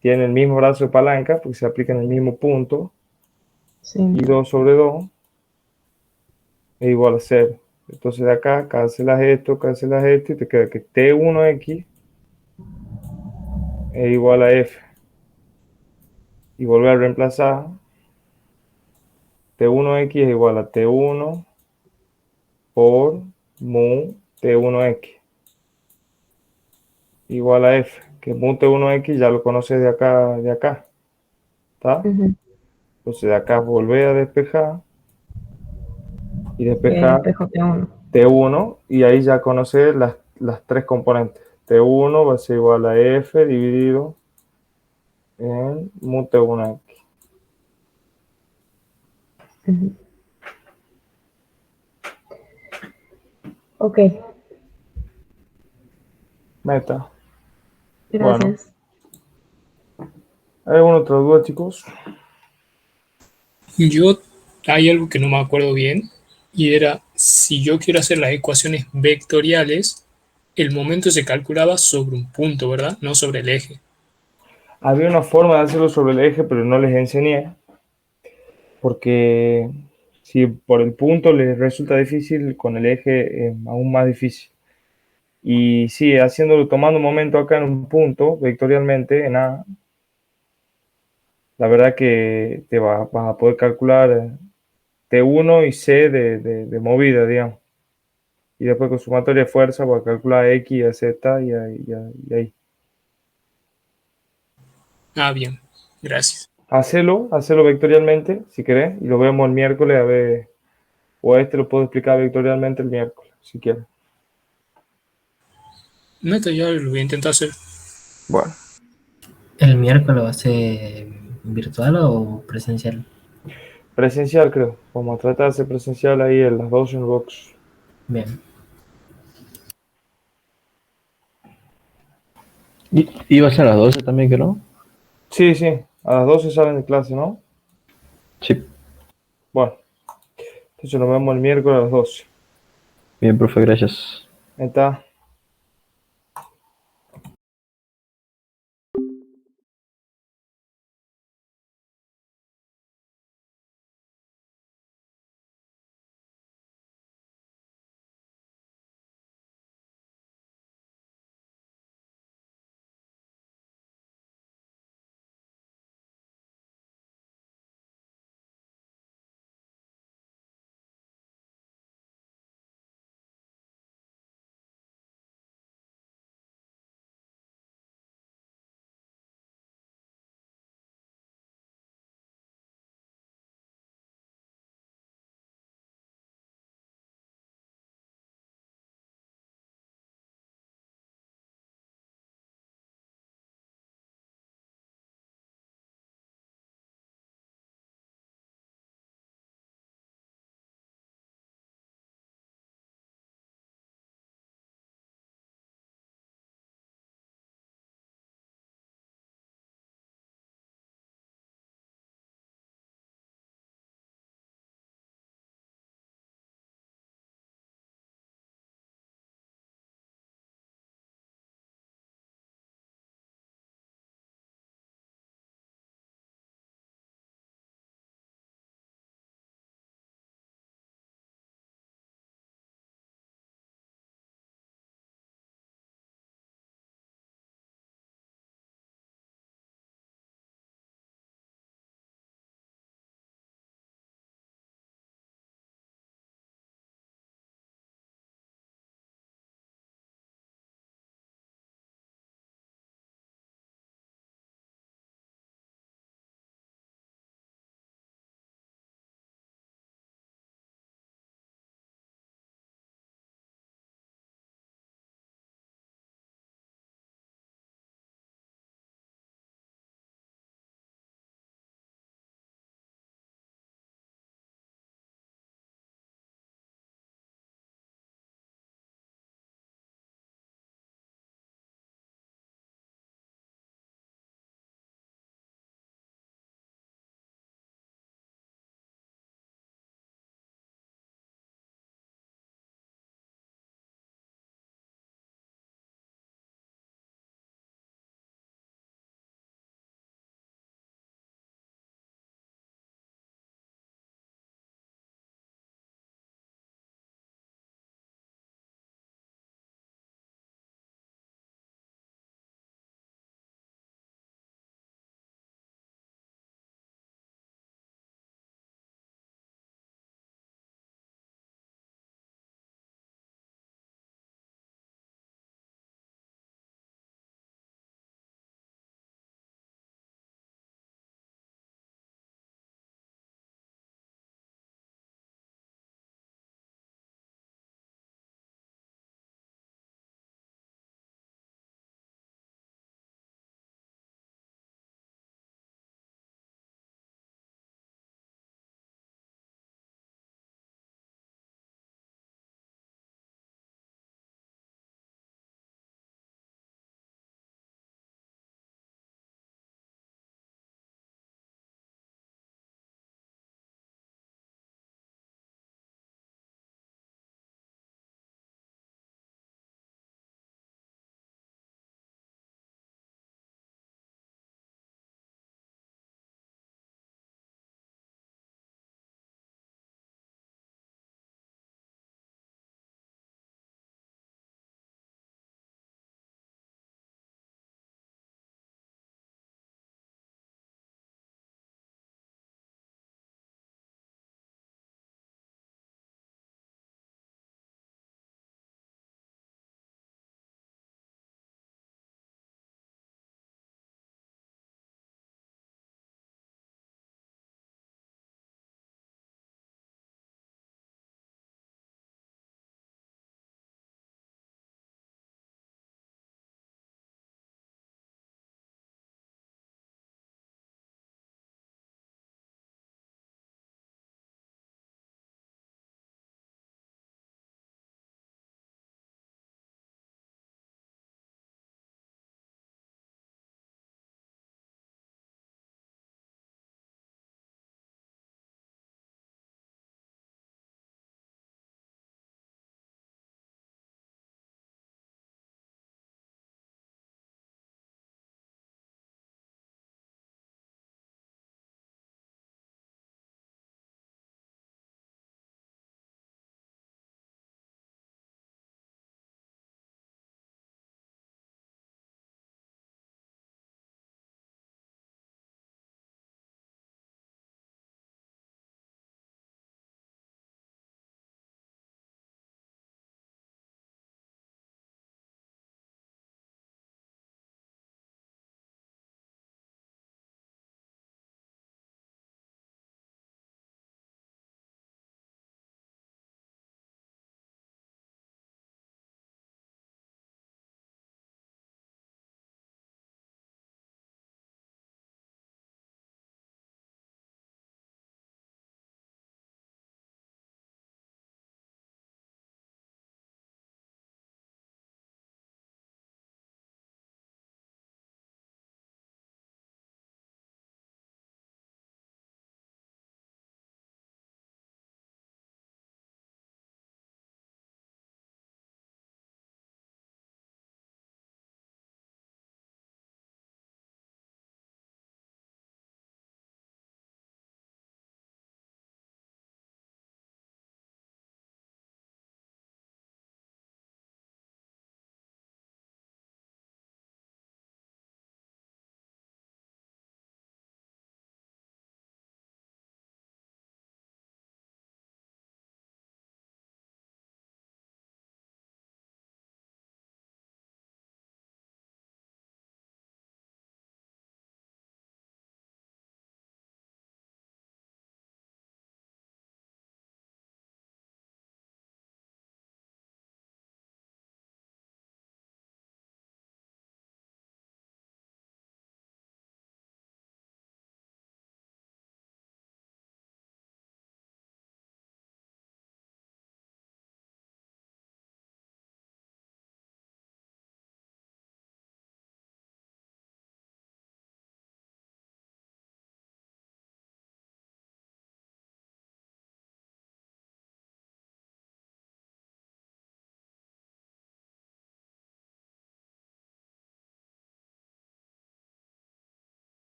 S1: tiene el mismo brazo de palanca porque se aplica en el mismo punto,
S5: Sí.
S1: I2 sobre 2 es igual a 0. Entonces de acá cancelas esto y te queda que T1X es igual a F. Y volver a reemplazar, T1X es igual a T1 por mu T1X igual a F, que mu T1X ya lo conoces de acá, ¿está?
S5: Ujú.
S1: Entonces de acá volver a despejar y
S5: Que
S1: despejar
S5: espejo T1.
S1: T1 y ahí ya conocer las tres componentes. T1 va a ser igual a F dividido en mu T1X.
S5: Ujú. Ok,
S1: Meta. Bueno,
S5: gracias.
S1: ¿hay alguna otra duda, chicos?
S4: Yo, hay algo que no me acuerdo bien, y era, si yo quiero hacer las ecuaciones vectoriales, el momento se calculaba sobre un punto, ¿verdad? No sobre el eje.
S1: Había una forma de hacerlo sobre el eje, pero no les enseñé, porque si por el punto les resulta difícil, con el eje es aún más difícil. Y sí, haciéndolo, tomando un momento acá en un punto, vectorialmente, en A, la verdad que vas a poder calcular T1 y C de movida, digamos. Y después con sumatoria de fuerza vas a calcular X a Z y ahí.
S4: Ah, bien, gracias.
S1: Hacelo vectorialmente, si querés, y lo vemos el miércoles a ver, o lo puedo explicar vectorialmente el miércoles, si quieres.
S4: Neta, ya lo voy a intentar hacer.
S1: Bueno,
S3: ¿El miércoles va a ser virtual o presencial?
S1: presencial creo. Vamos a tratar de hacer presencial ahí en las 12 en el box.
S3: Bien.
S2: ¿Iba a ser a las 12 también, que no?
S1: Sí, sí, a las 12 salen de clase, ¿no?
S2: Sí.
S1: Bueno, entonces nos vemos el miércoles a las 12.
S2: Bien, profe, gracias.
S1: Ahí está.